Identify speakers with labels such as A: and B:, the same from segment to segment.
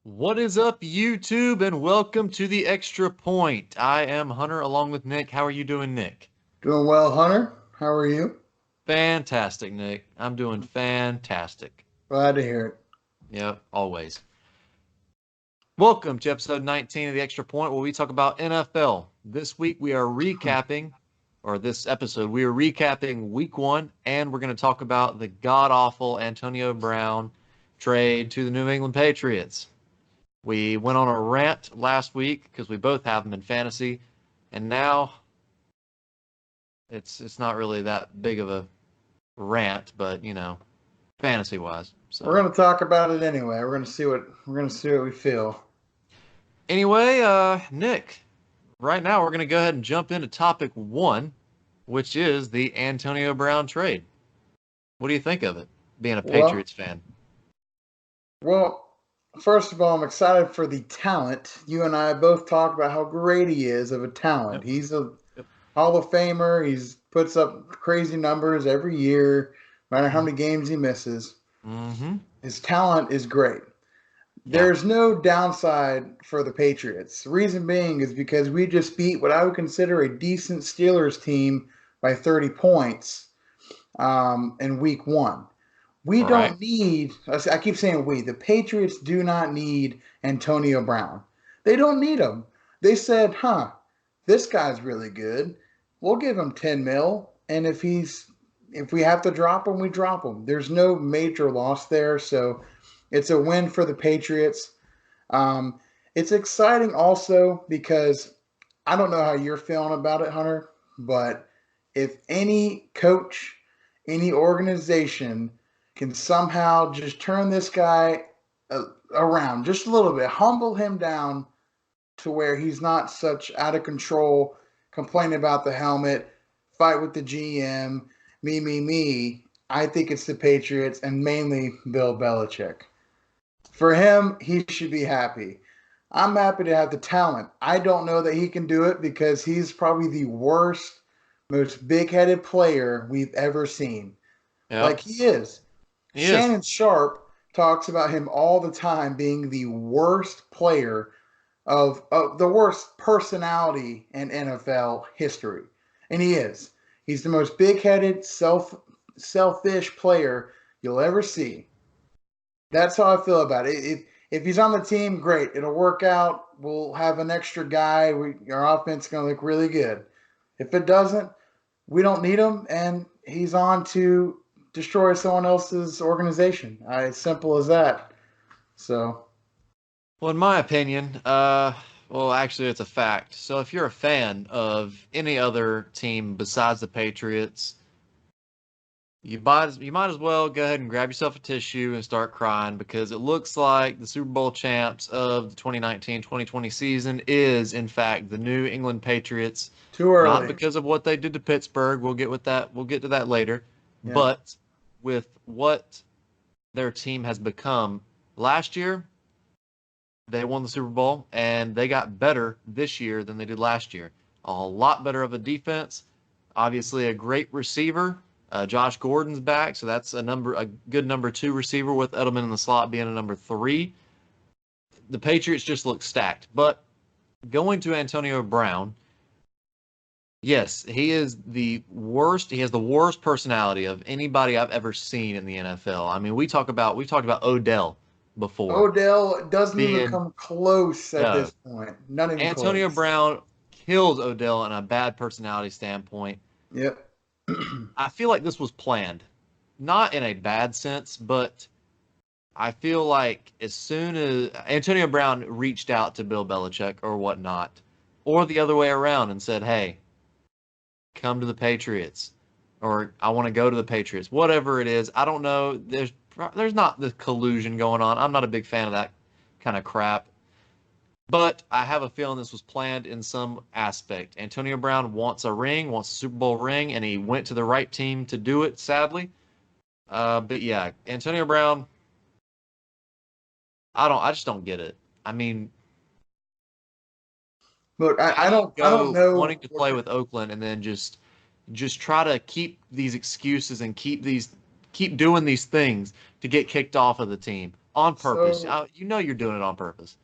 A: What is up, YouTube, and welcome to the Extra Point. I am Hunter along with Nick. How are you doing, Nick?
B: Doing well, Hunter. How are you?
A: Fantastic, Nick. I'm doing fantastic.
B: Glad to hear it.
A: Yep, always. Welcome to episode 19 of the Extra Point, where we talk about NFL. This week we are recapping, or this episode, we are recapping week one, and we're going to talk about the god-awful Antonio Brown trade to the New England Patriots. We went on a rant last week because we both have them in fantasy, and now it's not really that big of a rant, but fantasy wise.
B: We're
A: So
B: gonna talk about it anyway. We're gonna see what we feel.
A: anyway, Nick, right now we're gonna go ahead and jump into topic one, which is the Antonio Brown trade. What do you think of it, being a
B: Well,
A: Patriots fan?
B: well, first of all, I'm excited for the talent. You and I both talked about how great he is of a talent.
A: Yep.
B: He's a
A: Yep.
B: Hall of Famer. He's puts up crazy numbers every year, no matter how
A: Mm-hmm.
B: many games he misses.
A: Mm-hmm.
B: His talent is great.
A: Yeah.
B: There's no downside for the Patriots. The reason being is because we just beat what I would consider a decent Steelers team by 30 points in week one. We
A: All right.
B: don't need, I keep saying we, the Patriots do not need Antonio Brown. They don't need him. They said, this guy's really good. We'll give him 10 mil. And if we have to drop him, we drop him. There's no major loss there. So it's a win for the Patriots. Um, it's exciting also because I don't know how you're feeling about it, Hunter, but if any coach, any organization can somehow just turn this guy around just a little bit, humble him down to where he's not such out of control, complaining about the helmet, fight with the GM, me. I think it's the Patriots and mainly Bill Belichick. For him, he should be happy. I'm happy to have the talent. I don't know that he can do it because he's probably the worst, most big headed player we've ever seen. Like
A: Yep.
B: he is.
A: He is.
B: Shannon Sharp talks about him all the time being the worst player of the worst personality in NFL history. And he is. He's the most big headed, selfish player you'll ever see. That's how I feel about it. If he's on the team, great. It'll work out. We'll have an extra guy. Our offense is going to look really good. If it doesn't, we don't need him, and he's on to destroy someone else's organization. As simple as that. So,
A: Well, in my opinion, well, actually, it's a fact. So if you're a fan of any other team besides the Patriots, you might as well go ahead and grab yourself a tissue and start crying because it looks like the Super Bowl champs of the 2019-2020 season is, in fact, the New England Patriots.
B: too
A: Not
B: early.
A: because of what they did to Pittsburgh. We'll get with that. We'll get to that later.
B: Yeah.
A: But with what their team has become last year, they won the Super Bowl, and they got better this year than they did last year. A lot better of a defense. Obviously, a great receiver. Josh Gordon's back, so that's a good number two receiver with Edelman in the slot being a number three. The Patriots just look stacked. But going to Antonio Brown, yes, he is the worst. He has the worst personality of anybody I've ever seen in the NFL. I mean, we've talked about Odell before
B: Odell doesn't even
A: being
B: come close at
A: no.
B: this point. Not even
A: Antonio
B: close.
A: Brown kills Odell in a bad personality standpoint.
B: Yep.
A: I feel like this was planned, not in a bad sense, but I feel like as soon as Antonio Brown reached out to Bill Belichick or whatnot, or the other way around and said, "Hey, come to the Patriots," or "I want to go to the Patriots," whatever it is, I don't know. There's not the collusion going on. I'm not a big fan of that kind of crap. But I have a feeling this was planned in some aspect. Antonio Brown wants a ring, wants a Super Bowl ring, and he went to the right team to do it, sadly. But yeah, Antonio Brown, I just don't get it. I mean,
B: Look,
A: how
B: I
A: do you
B: don't I don't
A: go
B: know
A: wanting to
B: what
A: play
B: the,
A: with Oakland and then just try to keep these excuses and keep doing these things to get kicked off of the team? On purpose.
B: So,
A: You know you're doing it on purpose.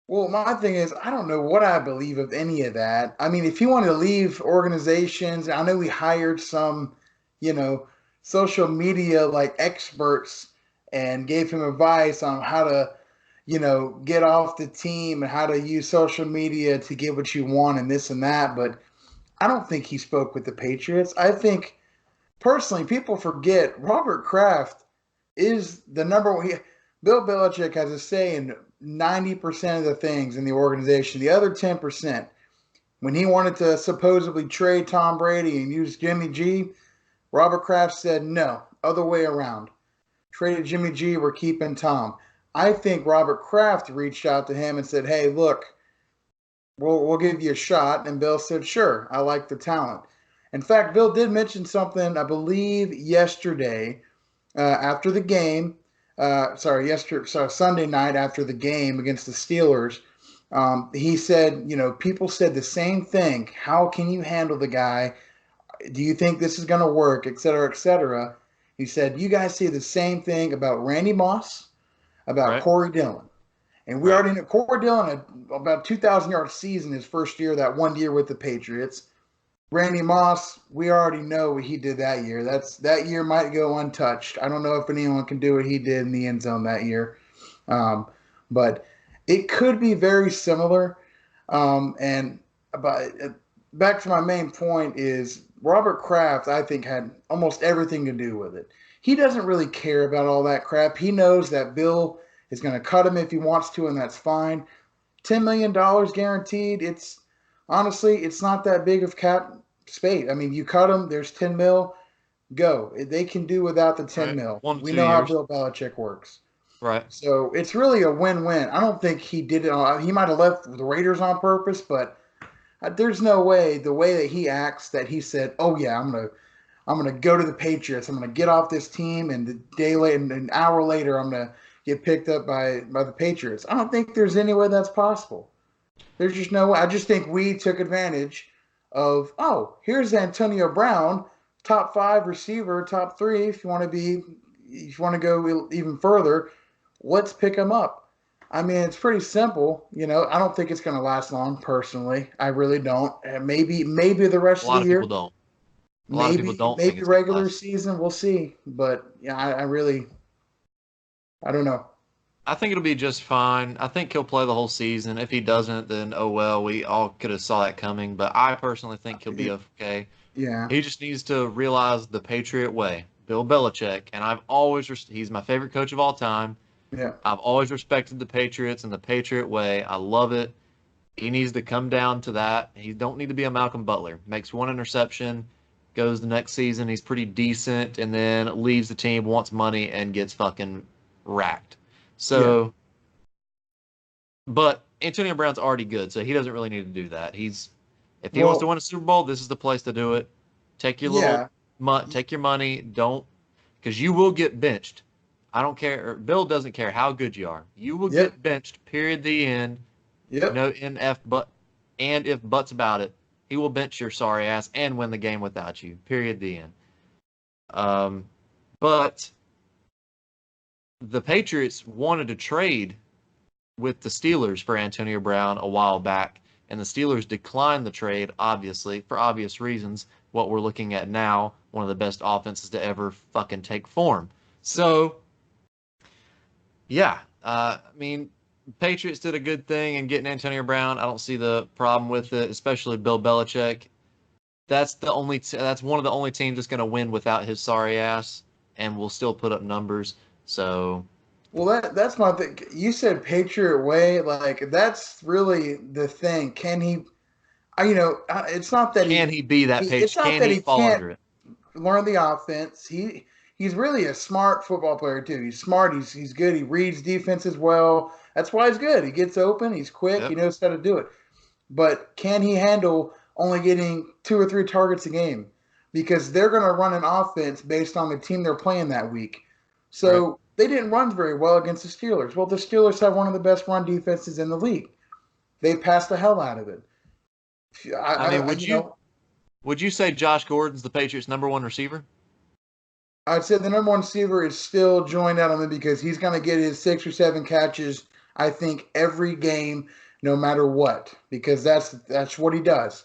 B: well, my thing is, I don't know what I believe of any of that. I mean, if he wanted to leave organizations, I know he hired some, you know, social media like experts and gave him advice on how to, get off the team and how to use social media to get what you want and this and that. But I don't think he spoke with the Patriots. I think personally, people forget Robert Kraft is the number one. Bill Belichick has a say in 90% of the things in the organization. The other 10%, when he wanted to supposedly trade Tom Brady and use Jimmy G, Robert Kraft said no, other way around. Traded Jimmy G, we're keeping Tom. I think Robert Kraft reached out to him and said, "Hey, look, we'll give you a shot." And Bill said, "Sure, I like the talent." In fact, Bill did mention something, I believe, yesterday after the game. Sunday night after the game against the Steelers. He said, people said the same thing. How can you handle the guy? Do you think this is going to work, et cetera, et cetera? He said, you guys say the same thing about Randy Moss, about
A: Right?
B: Corey Dillon. And we
A: Right.
B: already know Corey Dillon had about 2,000-yard season his first year, that 1 year with the Patriots. Randy Moss, we already know what he did that year. That year might go untouched. I don't know if anyone can do what he did in the end zone that year, but it could be very similar. And but back to my main point is Robert Kraft, I think, had almost everything to do with it. He doesn't really care about all that crap. He knows that Bill is going to cut him if he wants to, and that's fine. $10 million guaranteed. It's honestly, it's not that big of cap space. I mean, you cut them. There's 10 mil. Go. They can do without the 10
A: Right.
B: mil.
A: One to
B: We
A: two
B: know how
A: years.
B: Bill Belichick works.
A: Right.
B: So it's really a win-win. I don't think he did it. He might have left the Raiders on purpose, but there's no way the way that he acts that he said, "Oh yeah, I'm gonna go to the Patriots. I'm gonna get off this team, and the day later, and an hour later, I'm gonna get picked up by the Patriots." I don't think there's any way that's possible. There's just no way. I just think we took advantage of, oh, here's Antonio Brown, top five receiver, top three. If you want to go even further, let's pick him up. I mean, it's pretty simple. I don't think it's going to last long. Personally, I really don't. And maybe the
A: A
B: rest of the
A: lot of people
B: year,
A: don't. A lot of people
B: maybe
A: don't think
B: maybe
A: it's going to
B: regular
A: last.
B: season, we'll see. But yeah, I don't know.
A: I think it'll be just fine. I think he'll play the whole season. If he doesn't, then oh well. We all could have saw that coming. But I personally think he'll be okay.
B: Yeah,
A: He just needs to realize the Patriot way. Bill Belichick, and he's my favorite coach of all time.
B: yeah,
A: I've always respected the Patriots and the Patriot way. I love it. He needs to come down to that. He don't need to be a Malcolm Butler. Makes one interception, goes the next season, he's pretty decent, and then leaves the team, wants money, and gets fucking racked.
B: yeah.
A: So, but Antonio Brown's already good, so he doesn't really need to do that. If he wants to
B: Well,
A: win a Super Bowl, this is the place to do it. Take your
B: yeah,
A: take your money. Don't, because you will get benched. I don't care. Bill doesn't care how good you are. You will
B: yep,
A: get benched. Period. The end.
B: yep.
A: No NF but, and if buts about it, he will bench your sorry ass and win the game without you. Period. The end. Um, but the Patriots wanted to trade with the Steelers for Antonio Brown a while back, and the Steelers declined the trade, obviously, for obvious reasons. What we're looking at now, one of the best offenses to ever fucking take form. So, yeah, I mean, Patriots did a good thing in getting Antonio Brown. I don't see the problem with it, especially Bill Belichick. That's one of the only teams that's going to win without his sorry ass, and will still put up numbers. So,
B: Well, that's my thing. You said Patriot way, like that's really the thing. Can he? It's not that
A: can he be that
B: it's
A: page?
B: not
A: Can
B: that
A: he
B: he
A: fall
B: can't
A: under it?
B: learn the offense. He's really a smart football player too. He's smart. He's good. He reads defenses well. That's why he's good. He gets open. He's quick. He
A: Yep.
B: knows how to do it. But can he handle only getting 2 or 3 targets a game? Because they're going to run an offense based on the team they're playing that week.
A: Right.
B: So they didn't run very well against the Steelers. Well, the Steelers have one of the best run defenses in the league. They passed the hell out of it.
A: I mean,
B: I
A: would you say Josh Gordon's the Patriots' number one receiver?
B: I'd say the number one receiver is still Joy Edelman because he's going to get his 6 or 7 catches, I think, every game, no matter what, because that's what he does.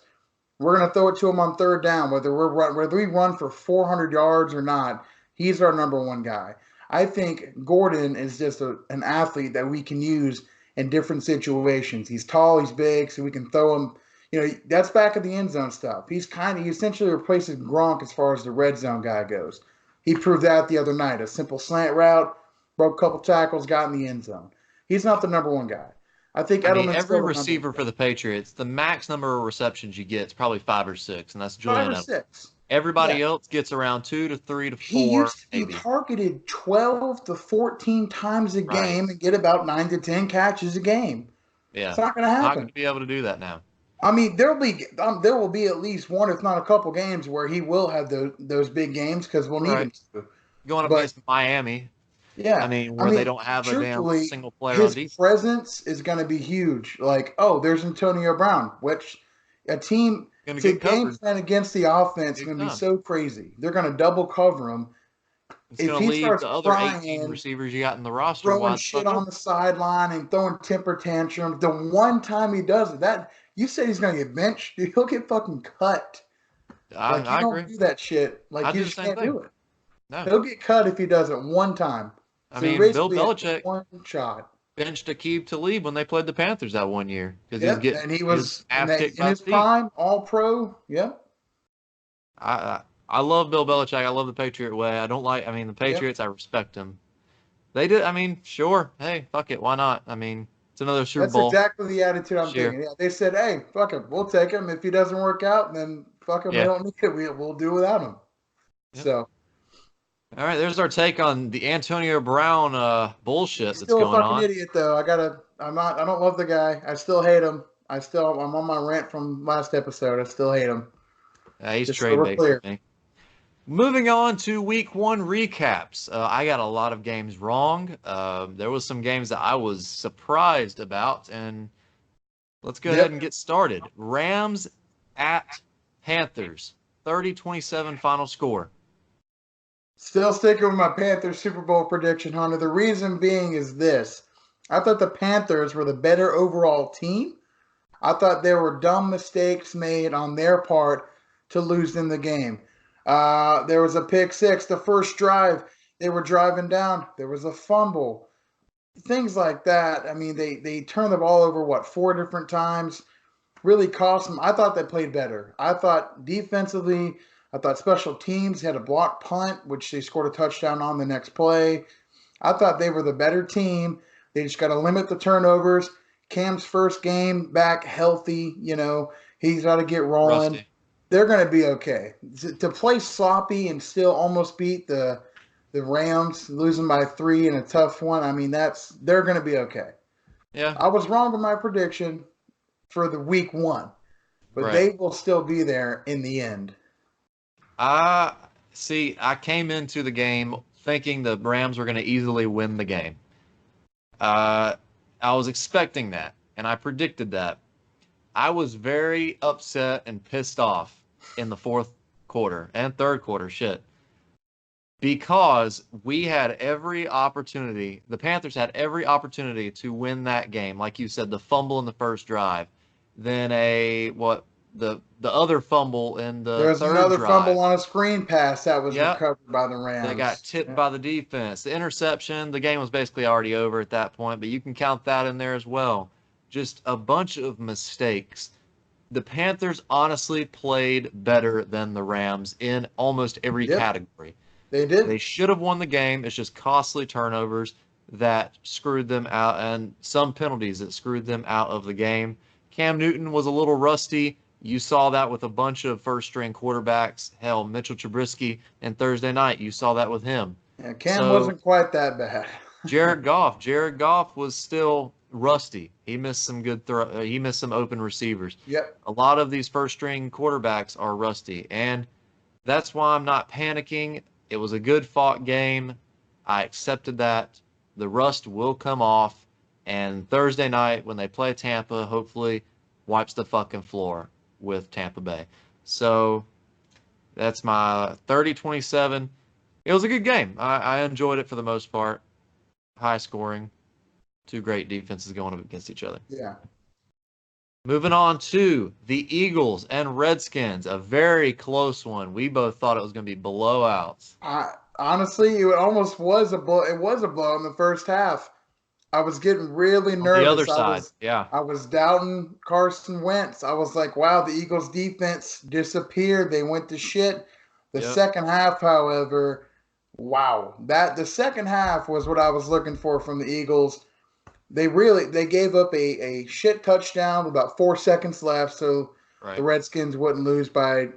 B: We're going to throw it to him on third down, whether we run for 400 yards or not. He's our number one guy. I think Gordon is just an athlete that we can use in different situations. He's tall, he's big, so we can throw him. That's back of the end zone stuff. He essentially replaces Gronk as far as the red zone guy goes. He proved that the other night. A simple slant route, broke a couple tackles, got in the end zone. He's not the number one guy. I think
A: I mean,
B: Edelman's
A: every
B: still the number
A: receiver
B: one
A: for
B: guy.
A: the Patriots, the max number of receptions you get is probably 5 or 6, and that's
B: Five
A: Julian
B: or
A: Edelman.
B: six. Yeah.
A: Everybody else gets around 2 to 3 to 4,
B: He used to be
A: maybe.
B: targeted 12 to 14 times a
A: Right.
B: game and get about 9 to 10 catches a game. It's
A: Yeah.
B: not going to
A: Not going
B: happen.
A: to be able to do that now.
B: I mean, there will be at least one, if not a couple games where he will have those big games because we'll need
A: Right.
B: him to.
A: Going up
B: But
A: against Miami, I
B: yeah,
A: mean,
B: I
A: where they
B: mean,
A: don't have a damn
B: truthfully,
A: single player on
B: his
A: defense.
B: presence is going to be huge. Like, oh, there's Antonio Brown, which a team
A: Going to
B: to
A: get
B: game
A: covered
B: plan against the offense is
A: big
B: going to be
A: time.
B: so crazy. They're going to double cover him.
A: It's
B: If
A: going to
B: he
A: leave
B: starts
A: the other 18
B: crying,
A: receivers you got in the roster
B: throwing
A: wide the
B: shit
A: fuck
B: on
A: open.
B: the sideline and throwing temper tantrums, the one time he does it, that you say he's going to get benched, dude, he'll get fucking cut. Like you
A: I
B: don't
A: agree.
B: do that shit.
A: I
B: Like you
A: do the
B: just
A: same
B: can't
A: thing.
B: do it.
A: No.
B: He'll get cut if he does it one time.
A: I
B: So he
A: mean, Bill
B: basically has
A: Belichick
B: one shot.
A: benched Aqib Talib when they played the Panthers that one year because he was
B: Yep,
A: getting
B: and he
A: his
B: was
A: ass kicked
B: in
A: by
B: his
A: Steve.
B: prime, all pro. Yep,
A: I, I I love Bill Belichick. I love the Patriot way. I don't like. I mean, the
B: yep.
A: Patriots. I respect them. They did. I mean, sure. Hey, fuck it. Why not? I mean, it's another Super
B: That's
A: Bowl
B: exactly the attitude I'm
A: this year.
B: thinking. Yeah, they said, "Hey, fuck him, we'll take him. If he doesn't work out, then fuck him. We
A: Yeah.
B: don't need it. We'll do without him."
A: Yep.
B: So
A: All right. There's our take on the Antonio Brown bullshit
B: he's
A: that's
B: still a
A: going
B: fucking
A: on.
B: idiot, though. I'm not. I don't love the guy. I still hate him. I'm on my rant from last episode. I still hate him.
A: He's
B: Just so
A: trade
B: we're
A: bait for
B: clear.
A: me. Moving on to week one recaps. I got a lot of games wrong. There was some games that I was surprised about, and let's go ahead
B: Yep.
A: and get started. Rams at Panthers, 30-27 final score.
B: Still sticking with my Panthers Super Bowl prediction, Hunter. The reason being is this. I thought the Panthers were the better overall team. I thought there were dumb mistakes made on their part to lose in the game. There was a pick six, the first drive. They were driving down. There was a fumble. Things like that. I mean, they turned the ball over, what, 4 different times? Really cost them. I thought they played better. I thought defensively, I thought special teams had a blocked punt, which they scored a touchdown on the next play. I thought they were the better team. They just got to limit the turnovers. Cam's first game back healthy, he's got to get rolling.
A: Rusty.
B: They're going to be okay. To play sloppy and still almost beat the Rams, losing by 3 in a tough one. I mean, they're going to be okay.
A: Yeah,
B: I was wrong with my prediction for the week one, but
A: right.
B: they will still be there in the end.
A: I see. I came into the game thinking the Rams were going to easily win the game. Uh, I was expecting that, and I predicted that. I was very upset and pissed off in the fourth quarter and third quarter, shit, because we had every opportunity. The Panthers had every opportunity to win that game. Like you said, the fumble in the first drive, then the other fumble in
B: There
A: the
B: was
A: third
B: another fumble
A: drive.
B: on a screen pass that was
A: Yep,
B: recovered by the
A: they got
B: Rams.
A: tipped
B: Yeah.
A: by the defense. The interception, the game was basically already over at that point, but you can count that in there as well. Just a bunch of mistakes. The Panthers honestly played better than the Rams in almost every
B: Yep,
A: category.
B: they did.
A: They should have won the game. It's just costly turnovers that screwed them out and some penalties that screwed them out of the game. Cam Newton was a little rusty. You saw that with a bunch of first string quarterbacks. Hell, Mitchell Trubisky and Thursday night, you saw that with him.
B: Yeah, Cam
A: So
B: wasn't quite that bad.
A: Jared Goff was still rusty. He missed some he missed some open receivers.
B: Yep.
A: A lot of these first string quarterbacks are rusty, and that's why I'm not panicking. It was a good fought game. I accepted that. The rust will come off, and Thursday night when they play Tampa, hopefully wipes the fucking floor with Tampa Bay. So that's my 30-27. It was a good game. I enjoyed it for the most part. High scoring. Two great defenses going up against each other.
B: Yeah.
A: Moving on to the Eagles and Redskins, a very close one. We both thought it was going to be blowouts.
B: Honestly, it almost was a blow. It was a blow in the first half. I was getting really
A: On the other
B: nervous.
A: side, yeah.
B: I was doubting Carson Wentz. I was like, wow, the Eagles defense disappeared. They went to shit. The
A: Yep.
B: second half, however, wow. The second half was what I was looking for from the Eagles. They gave up a shit touchdown with about 4 seconds left, so
A: Right.
B: the Redskins wouldn't lose by,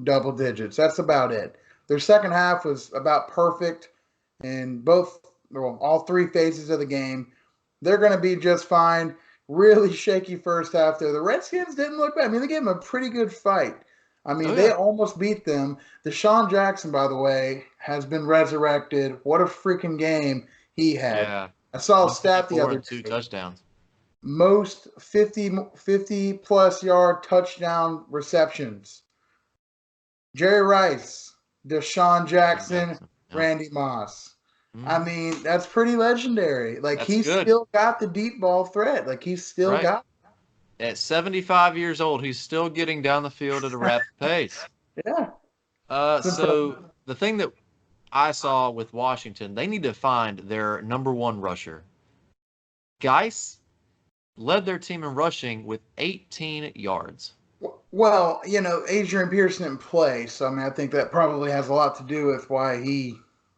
B: double digits. That's about it. Their second half was about perfect in all three phases of the game. They're going to be just fine. Really shaky first half there. The Redskins didn't look bad. I mean, they gave them a pretty good fight. I mean, they almost beat them. Deshaun Jackson, by the way, has been resurrected. What a freaking game he had.
A: Yeah.
B: I saw a stat the other day.
A: 2 touchdowns.
B: Most 50 plus yard touchdown receptions. Jerry Rice, Deshaun Jackson,
A: Yeah.
B: Randy Moss.
A: Mhm.
B: I mean, that's pretty legendary. Like,
A: That's
B: he's
A: good.
B: still got the deep ball threat. Like, he's still
A: Right.
B: got
A: At 75 years old, he's still getting down the field at a rapid pace.
B: Yeah.
A: So the thing that I saw with Washington, they need to find their number one rusher. Geis led their team in rushing with 18 yards.
B: Well, Adrian Pearson didn't play, so I mean, I think that probably has a lot to do with why he,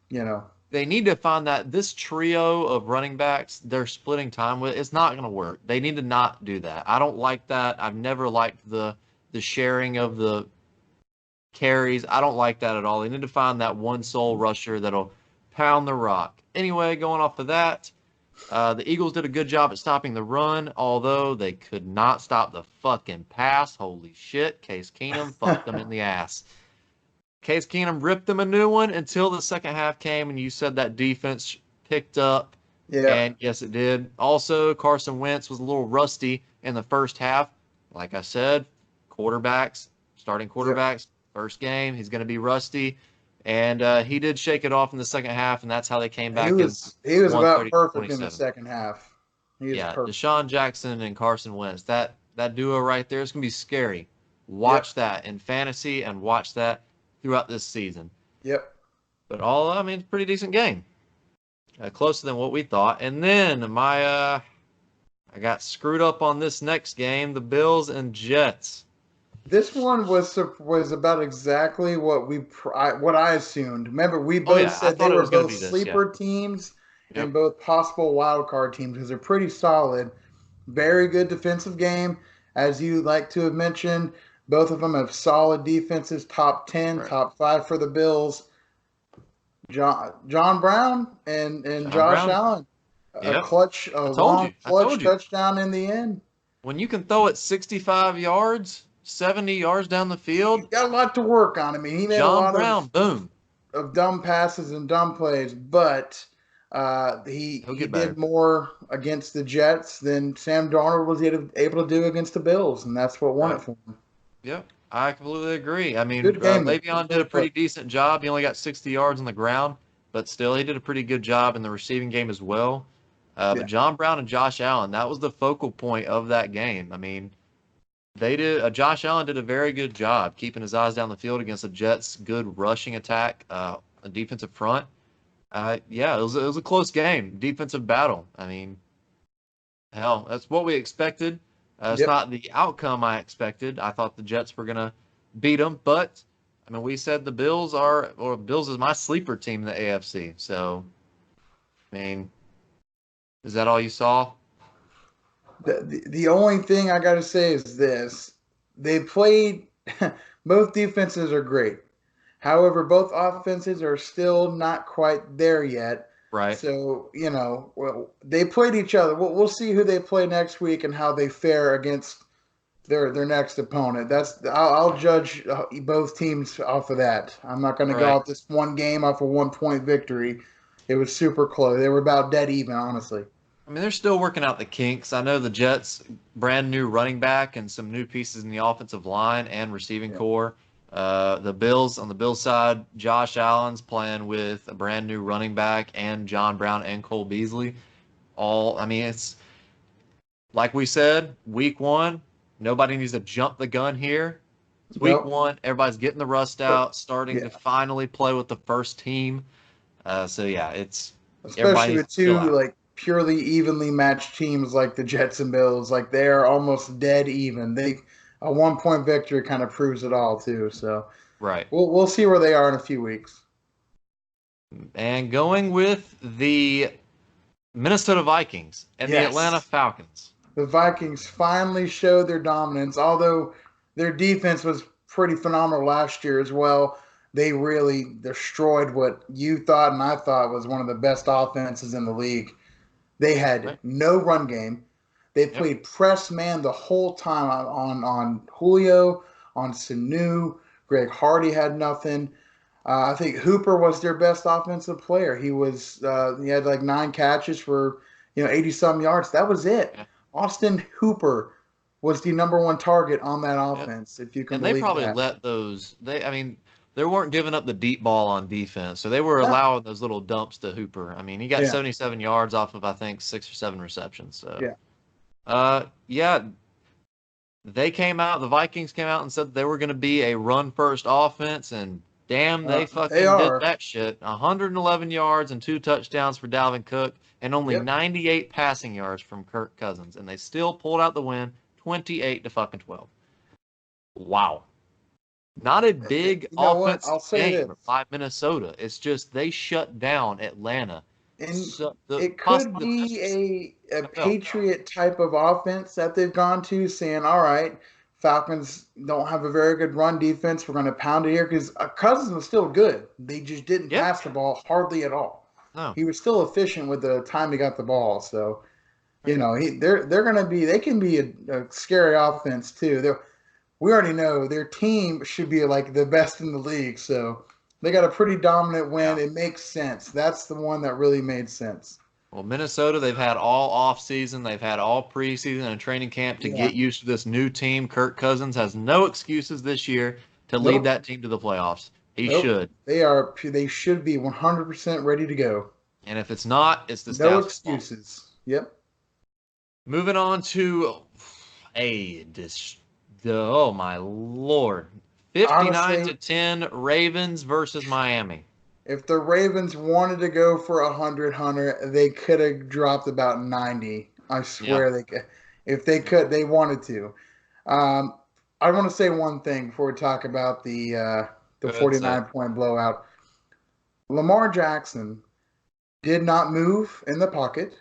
A: They need to find that this trio of running backs they're splitting time with, it's not going to work. They need to not do that. I don't like that. I've never liked the sharing of the carries. I don't like that at all. They need to find that one sole rusher that'll pound the rock. Anyway, going off of that, the Eagles did a good job at stopping the run, although they could not stop the fucking pass. Holy shit. Case Keenum fucked them in the ass. Case Keenum ripped them a new one until the second half came, and you said that defense picked up.
B: Yeah.
A: And yes, it did. Also, Carson Wentz was a little rusty in the first half. Like I said, starting quarterbacks, first game, he's going to be rusty. And he did shake it off in the second half, and that's how they came back.
B: He was about perfect in the second half. Perfect.
A: Deshaun Jackson and Carson Wentz, that duo right there is going to be scary. Watch that in fantasy and watch that throughout this season.
B: Yep.
A: But it's a pretty decent game. Closer than what we thought. And then I got screwed up on this next game, the Bills and Jets.
B: This one was about exactly what I assumed. Remember, we both said they were both sleeper teams and both possible wild card teams because they're pretty solid. Very good defensive game, as you like to have mentioned. Both of them have solid defenses, top 10, top 5 for the Bills. John Brown and Josh Allen. A long clutch touchdown in the end.
A: When you can throw it 65 yards, 70 yards down the field.
B: He's got a lot to work on. I mean, he made a lot of dumb passes and dumb plays, but he did more against the Jets than Sam Darnold was able to do against the Bills, and that's what won it for him.
A: Yep, I completely agree. I mean, Le'Veon did a pretty decent job. He only got 60 yards on the ground, but still, he did a pretty good job in the receiving game as well. But John Brown and Josh Allen, that was the focal point of that game. I mean, they did. Josh Allen did a very good job keeping his eyes down the field against the Jets' good rushing attack, a defensive front. It was a close game, defensive battle. I mean, hell, that's what we expected. It's not the outcome I expected. I thought the Jets were going to beat them, but, I mean, we said the Bills is my sleeper team in the AFC. So, I mean, is that all you saw?
B: The only thing I got to say is this. They played – both defenses are great. However, both offenses are still not quite there yet.
A: Right.
B: So, they played each other. We'll see who they play next week and how they fare against their next opponent. I'll judge both teams off of that. I'm not going to go off this one game off a 1-point victory. It was super close. They were about dead even, honestly.
A: I mean, they're still working out the kinks. I know the Jets, brand new running back and some new pieces in the offensive line and receiving core. The Bills, on the Bills side, Josh Allen's playing with a brand new running back and John Brown and Cole Beasley. I mean, it's like we said, week one, nobody needs to jump the gun here. It's week
B: Nope.
A: one, everybody's getting the rust out, starting
B: Yeah.
A: to finally play with the first team. So yeah, everybody
B: Especially
A: needs
B: with
A: to chill
B: two
A: out.
B: like purely evenly matched teams like the Jets and Bills. Like they are almost dead even. A 1 point victory kind of proves it all too. So
A: Right.
B: we'll see where they are in a few weeks.
A: And going with the Minnesota Vikings and the Atlanta
B: Yes.
A: Falcons.
B: The Vikings finally showed their dominance, although their defense was pretty phenomenal last year as well. They really destroyed what you thought and I thought was one of the best offenses in the league. They had
A: Right.
B: no run game. They
A: Yep.
B: played press man the whole time on Julio, on Sanu. Greg Hardy had nothing. I think Hooper was their best offensive player. He had like 9 catches for 80 some yards. That was it.
A: Yeah.
B: Austin Hooper was the number one target on that
A: Yep.
B: offense, if you can
A: And they
B: believe
A: probably
B: that.
A: let those. I mean, they weren't giving up the deep ball on defense, so they were
B: Yeah,
A: allowing those little dumps to Hooper. I mean, he got
B: yeah,
A: 77 yards off of I think 6 or 7 receptions. So,
B: yeah.
A: yeah, the Vikings came out and said they were going to be a run first offense, and damn, they
B: They
A: fucking did
B: are.
A: that shit. 111 yards and 2 touchdowns for Dalvin Cook, and only
B: Yep.
A: 98 passing yards from Kirk Cousins, and they still pulled out the win, 28 to fucking 12. Wow. Not a big
B: You know what?
A: offensive
B: I'll say
A: game
B: this.
A: by Minnesota. It's just they shut down Atlanta.
B: And
A: So
B: it could
A: possibly the best receiver
B: be a
A: in the NFL.
B: Patriot type of offense that they've gone to, saying, all right, Falcons don't have a very good run defense. We're going to pound it here because Cousins was still good. They just didn't
A: Yeah,
B: pass the ball hardly at all.
A: no.
B: He was still efficient with the time he got the ball. So, they're going to be, they can be a scary offense too. We already know their team should be like the best in the league. So they got a pretty dominant win.
A: Yeah.
B: It makes sense. That's the one that really made sense.
A: Well, Minnesota, they've had all off season, they've had all preseason and training camp to
B: Yeah.
A: get used to this new team. Kirk Cousins has no excuses this year to lead
B: Nope.
A: that team to the playoffs. He
B: Nope.
A: should.
B: They should be 100% ready to go.
A: And if it's not, it's the
B: No
A: staff's fault.
B: excuses. Yep.
A: Moving on to a oh my lord. 59 to
B: Honestly,
A: 10 Ravens versus Miami.
B: if the Ravens wanted to go for 100, Hunter, they could have dropped about 90. I
A: Yeah.
B: swear they could. If they could, they wanted to. Um, I want to say one thing before we talk about the
A: Go ahead and say it.
B: 49-point blowout. Lamar Jackson did not move in the pocket.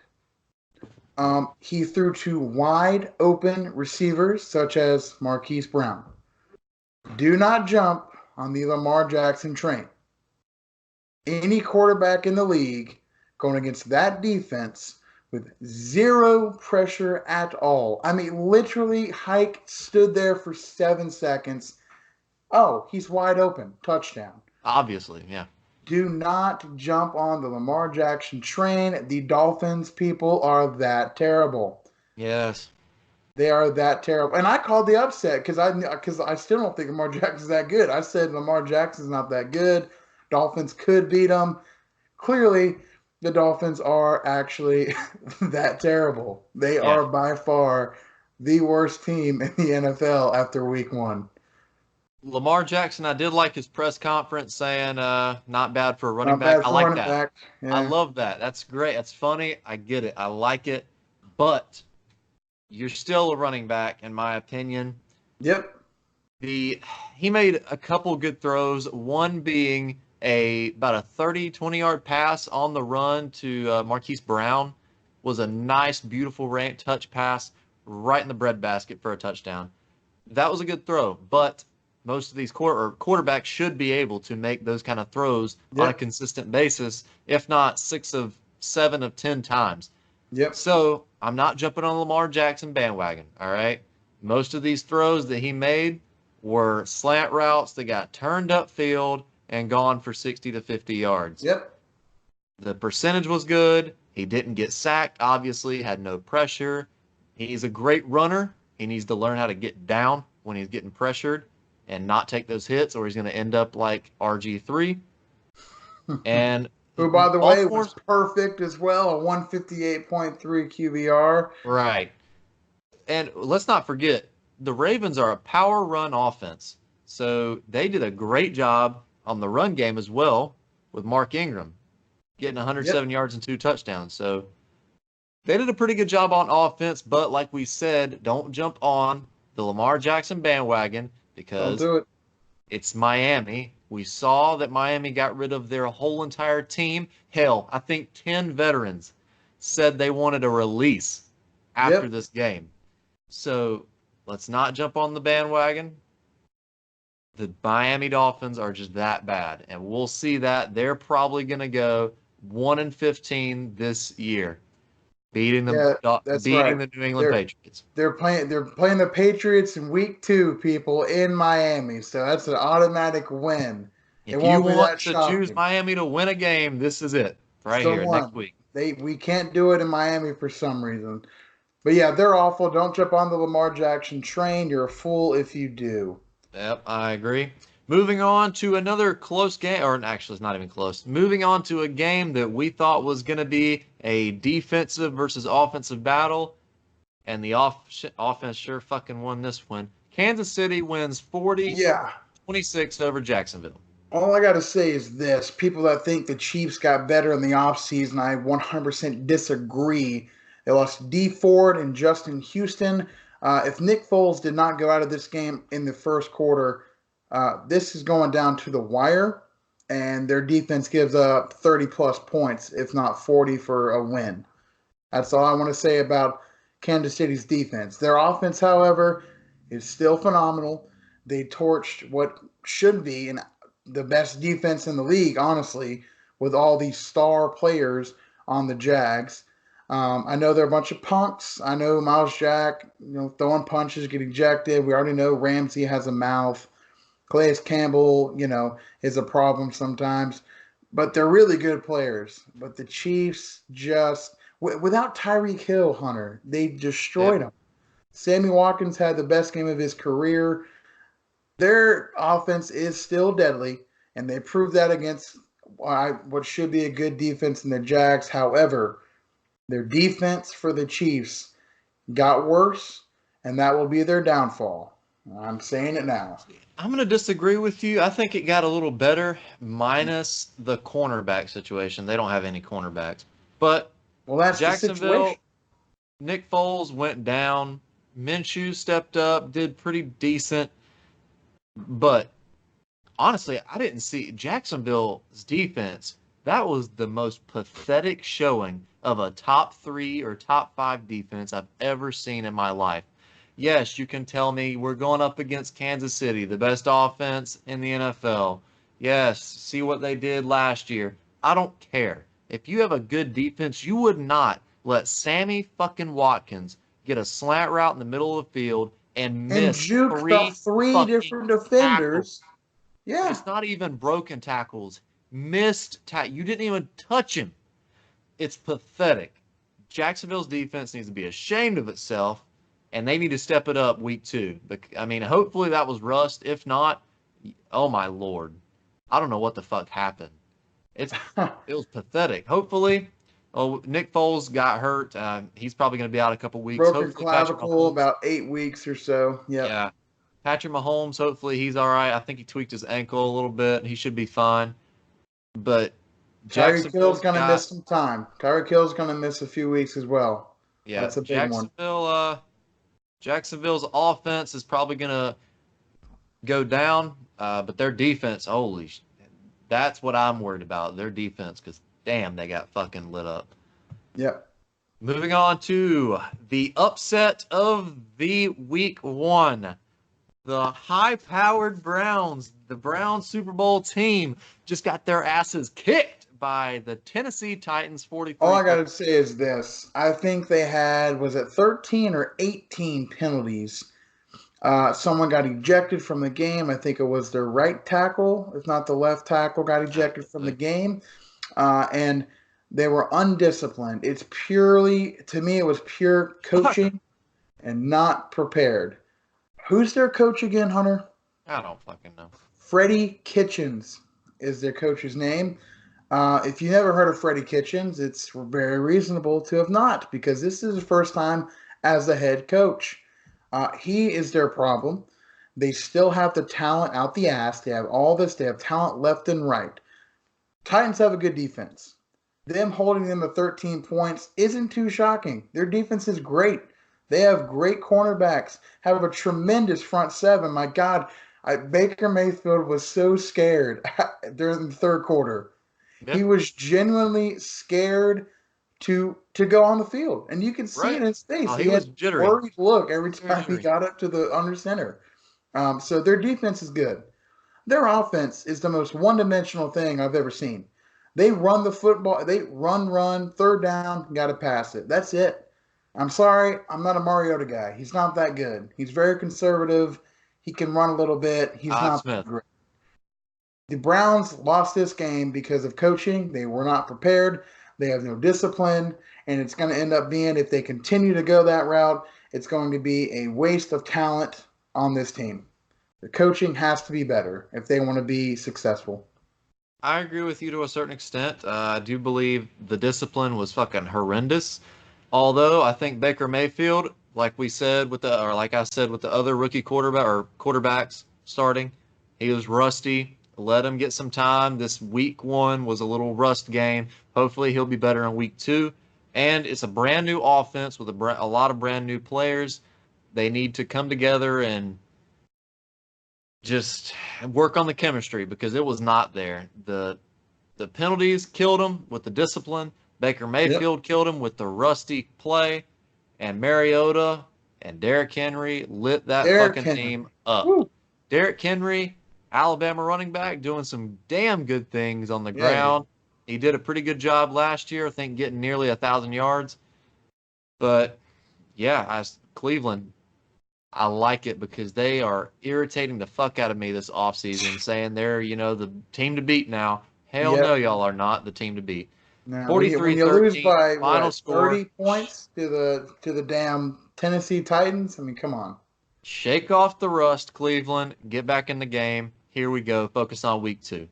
B: He threw to wide open receivers such as Marquise Brown. Do not jump on the Lamar Jackson train. Any quarterback in the league going against that defense with zero pressure at all. I mean, literally, Hike stood there for 7 seconds. Oh, he's wide open. Touchdown.
A: Obviously, yeah.
B: Do not jump on the Lamar Jackson train. The Dolphins people are that terrible.
A: Yes.
B: They are that terrible. And I called the upset because I still don't think Lamar Jackson's that good. I said Lamar Jackson's not that good. Dolphins could beat them. Clearly, the Dolphins are actually that terrible. They
A: Yeah.
B: are by far the worst team in the NFL after week one.
A: Lamar Jackson, I did like his press conference saying not bad for a running
B: Not
A: back.
B: bad
A: I
B: for
A: like
B: running
A: that.
B: back.
A: I
B: Yeah.
A: love that. That's great. That's funny. I get it. I like it. But you're still a running back, in my opinion.
B: Yep.
A: He made a couple good throws, one being about a 30, 20-yard pass on the run to Marquise Brown. Was a nice, beautiful touch pass right in the breadbasket for a touchdown. That was a good throw, but most of these quarterbacks should be able to make those kind of throws on a
B: Yep.
A: consistent basis, if not 6 of 7 of 10 times.
B: Yep.
A: So I'm not jumping on Lamar Jackson bandwagon, all right? Most of these throws that he made were slant routes that got turned upfield and gone for 60 to 50 yards.
B: Yep.
A: The percentage was good. He didn't get sacked, obviously, had no pressure. He's a great runner. He needs to learn how to get down when he's getting pressured. and not take those hits, or he's going to end up like RG3. And
B: Who, by the way, was
A: Baltimore's
B: perfect as well, a 158.3 QBR.
A: right. And let's not forget, the Ravens are a power run offense. So they did a great job on the run game as well with Mark Ingram getting 107
B: Yep.
A: yards and 2 touchdowns. So they did a pretty good job on offense, but like we said, don't jump on the Lamar Jackson bandwagon
B: Don't
A: because
B: do it.
A: it's Miami. We saw that Miami got rid of their whole entire team. Hell, I think 10 veterans said they wanted a release after
B: Yep.
A: this game. So let's not jump on the bandwagon. The Miami Dolphins are just that bad, and we'll see that they're probably going to go 1-15 this year, beating
B: Yeah,
A: the
B: that's
A: beating
B: right.
A: the New England
B: They're
A: Patriots.
B: they're playing the Patriots in week 2, people, in Miami. So that's an automatic win. It
A: If you
B: won't be
A: want
B: that
A: to choose
B: shocking.
A: Miami to win a game, this is it
B: It's
A: right
B: the
A: here next
B: one.
A: week.
B: We can't do it in Miami for some reason. But yeah, they're awful. Don't jump on the Lamar Jackson train. You're a fool if you do.
A: Yep, I agree. Moving on to another close game, or actually, it's not even close. Moving on to a game that we thought was going to be a defensive versus offensive battle, and the offense sure fucking won this one. Kansas City wins
B: Yeah.
A: 40-26 over Jacksonville.
B: All I got to say is this. People that think the Chiefs got better in the offseason, I 100% disagree. They lost D Ford and Justin Houston. If Nick Foles did not go out of this game in the first quarter, this is going down to the wire, and their defense gives up 30-plus points, if not 40, for a win. That's all I want to say about Kansas City's defense. Their offense, however, is still phenomenal. They torched what should be the best defense in the league, honestly, with all these star players on the Jags. I know they're a bunch of punks. I know Miles Jack, throwing punches, get ejected. We already know Ramsey has a mouth. Calais Campbell, is a problem sometimes. But they're really good players. But the Chiefs just, without Tyreek Hill, Hunter, they destroyed
A: Yep.
B: them. Sammy Watkins had the best game of his career. Their offense is still deadly, and they proved that against what should be a good defense in the Jags. However, their defense for the Chiefs got worse, and that will be their downfall. I'm saying it now.
A: I'm going to disagree with you. I think it got a little better, minus the cornerback situation. They don't have any cornerbacks. But
B: Well, that's the
A: Jacksonville,
B: situation.
A: Nick Foles went down. Minshew stepped up, did pretty decent. But honestly, I didn't see Jacksonville's defense. That was the most pathetic showing of a top 3 or top 5 defense I've ever seen in my life. Yes, you can tell me we're going up against Kansas City, the best offense in the NFL. Yes, see what they did last year. I don't care. If you have a good defense, you would not let Sammy fucking Watkins get a slant route in the middle of the field and
B: And
A: miss
B: juked the
A: 3
B: three
A: fucking
B: different
A: tackles.
B: defenders. Yeah.
A: It's not even broken tackles. You didn't even touch him. It's pathetic. Jacksonville's defense needs to be ashamed of itself, and they need to step it up week 2. I mean, hopefully that was rust. If not, oh my Lord. I don't know what the fuck happened. It was pathetic. Hopefully, Nick Foles got hurt. He's probably going to be out a couple weeks.
B: Broken
A: Hopefully, Patrick
B: clavicle,
A: Mahomes.
B: about 8 weeks or so. Yep.
A: Yeah. Patrick Mahomes, hopefully he's all right. I think he tweaked his ankle a little bit. He should be fine. But
B: Tyreek Hill's
A: Jacksonville's
B: going to
A: got,
B: miss some time. Tyreek Hill's going to miss a few weeks as well.
A: yeah,
B: That's a big one.
A: Jacksonville's offense is probably going to go down, but their defense, that's what I'm worried about. Their defense, because damn, they got fucking lit up.
B: Yep.
A: Moving on to the upset of the week 1. The high-powered Browns, the Browns Super Bowl team, just got their asses kicked by the Tennessee Titans 43.
B: All I got to say is this. I think they had, was it 13 or 18 penalties? Someone got ejected from the game. I think it was their right tackle, if not the left tackle, got ejected from the game. And they were undisciplined. It's purely, to me, it was pure coaching and not prepared. Who's their coach again, Hunter?
A: I don't fucking know.
B: Freddie Kitchens is their coach's name. If you never heard of Freddie Kitchens, it's very reasonable to have not, because this is the first time as the head coach. He is their problem. They still have the talent out the ass. They have all this. They have talent left and right. Titans have a good defense. Them holding them to 13 points isn't too shocking. Their defense is great. They have great cornerbacks, have a tremendous front seven. My God, Baker Mayfield was so scared during the third quarter.
A: Yeah,
B: He was genuinely scared to go on the field, and you could see it
A: right.
B: in his face.
A: Oh,
B: He
A: he
B: had
A: was jittery.
B: worried look every
A: Very
B: time he
A: jittery.
B: got up to the under center. So their defense is good. Their offense is the most one-dimensional thing I've ever seen. They run the football. They run, third down, got to pass it. That's it. I'm sorry, I'm not a Mariota guy. He's not that good. He's very conservative. He can run a little bit. He's
A: Todd
B: not that
A: Smith.
B: great. The Browns lost this game because of coaching. They were not prepared. They have no discipline. And it's going to end up being, if they continue to go that route, it's going to be a waste of talent on this team. The coaching has to be better if they want to be successful.
A: I agree with you to a certain extent. I do believe the discipline was fucking horrendous. Although I think Baker Mayfield, like we said with the, or like I said with the other rookie quarterback or quarterbacks starting, he was rusty. Let him get some time. This week one was a little rust game. Hopefully he'll be better in week two. And it's a brand new offense with a lot of brand new players. They need to come together and just work on the chemistry because it was not there. The penalties killed him with the discipline. Baker
B: Yep.
A: Mayfield killed him with the rusty play, and Mariota and Derrick Henry lit that
B: Derrick
A: fucking
B: Henry.
A: team up.
B: Woo.
A: Derrick Henry, Alabama running back, doing some damn good things on the
B: Yeah, he did.
A: ground. He did a pretty good job last year, I think, getting nearly 1,000 yards. But yeah, Cleveland, I like it because they are irritating the fuck out of me this offseason, saying they're, the team to beat now. Hell no,
B: Yep.
A: y'all are not the team to beat.
B: Now, when you lose
A: 43-13,
B: by
A: final
B: what,
A: score.
B: 30 points to the damn Tennessee Titans, I mean, come on.
A: Shake off the rust, Cleveland. Get back in the game. Here we go. Focus on week two.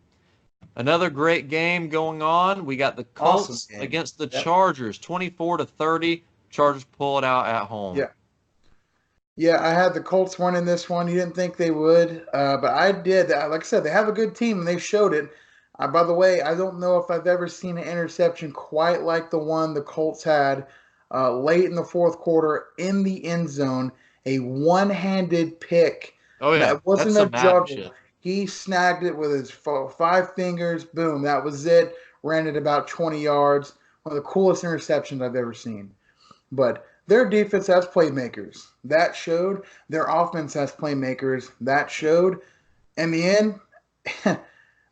A: Another great game going on. We got the
B: Awesome
A: Colts
B: game.
A: against the
B: Yep.
A: Chargers, 24-30. Chargers pull it out at home.
B: Yeah. Yeah, I had the Colts winning this one. You didn't think they would, but I did. Like I said, they have a good team, and they showed it. By the way, I don't know if I've ever seen an interception quite like the one the Colts had late in the fourth quarter in the end zone. A one-handed pick.
A: Oh yeah,
B: That
A: that's
B: wasn't a
A: some Madden
B: juggle.
A: shit.
B: He snagged it with his five fingers. Boom, that was it. Ran it about 20 yards. One of the coolest interceptions I've ever seen. But their defense has playmakers. That showed. Their offense has playmakers. That showed. In the end,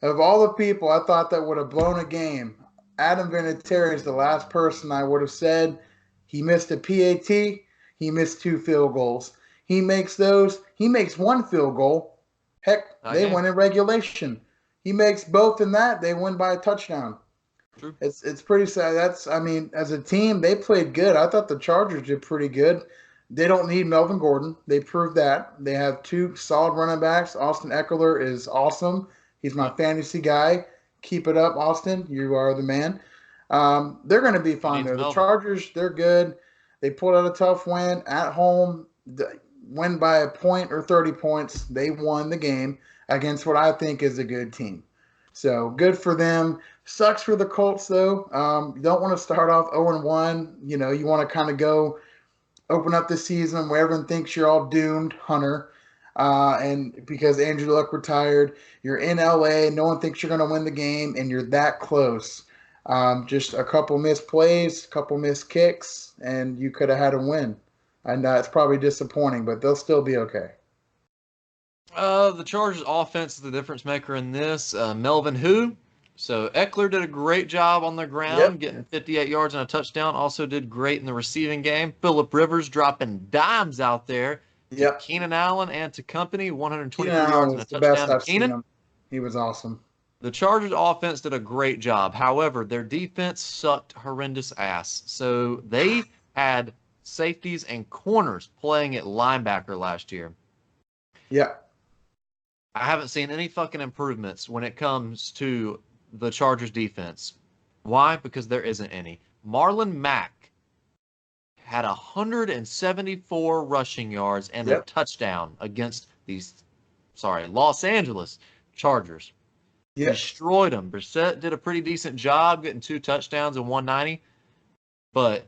B: of all the people I thought that would have blown a game, Adam Vinatieri is the last person I would have said he missed a PAT. He missed two field goals. He makes those. He makes one field goal. Heck,
A: That
B: they
A: game.
B: win in regulation. He makes both in that. They win by a touchdown.
A: True.
B: It's pretty sad. I mean, as a team, they played good. I thought the Chargers did pretty good. They don't need Melvin Gordon. They proved that. They have two solid running backs. Austin Eckler is awesome. He's my
A: Yep.
B: fantasy guy. Keep it up, Austin. You are the man. They're going to be
A: Who
B: fine
A: needs
B: though. The
A: Melvin?
B: Chargers, they're good. They pulled out a tough win at home. Win by a point or 30 points. They won the game against what I think is a good team. So good for them. Sucks for the Colts though. You don't want to start off 0-1. You want to kind of go open up the season where everyone thinks you're all doomed, Hunter. And because Andrew Luck retired, you're in LA. No one thinks you're going to win the game, and you're that close. Just a couple missed plays, a couple missed kicks, and you could have had a win. And it's probably disappointing, but they'll still be okay.
A: The Chargers offense is the difference maker in this. Melvin who? So Eckler did a great job on the ground,
B: Yep.
A: getting 58 yards and a touchdown. Also did great in the receiving game. Phillip Rivers dropping dimes out there to
B: Yep.
A: Keenan Allen and to company,
B: Keenan
A: 123
B: Allen
A: yards and a
B: was the best
A: touchdown to
B: I've seen
A: Keenan.
B: him. He was awesome.
A: The Chargers offense did a great job. However, their defense sucked horrendous ass. So they had safeties and corners playing at linebacker last year.
B: Yep.
A: I haven't seen any fucking improvements when it comes to the Chargers defense. Why? Because there isn't any. Marlon Mack had 174 rushing yards and a
B: Yep.
A: touchdown against Los Angeles Chargers.
B: Yes.
A: Destroyed them. Brissett did a pretty decent job getting 2 touchdowns and 190, but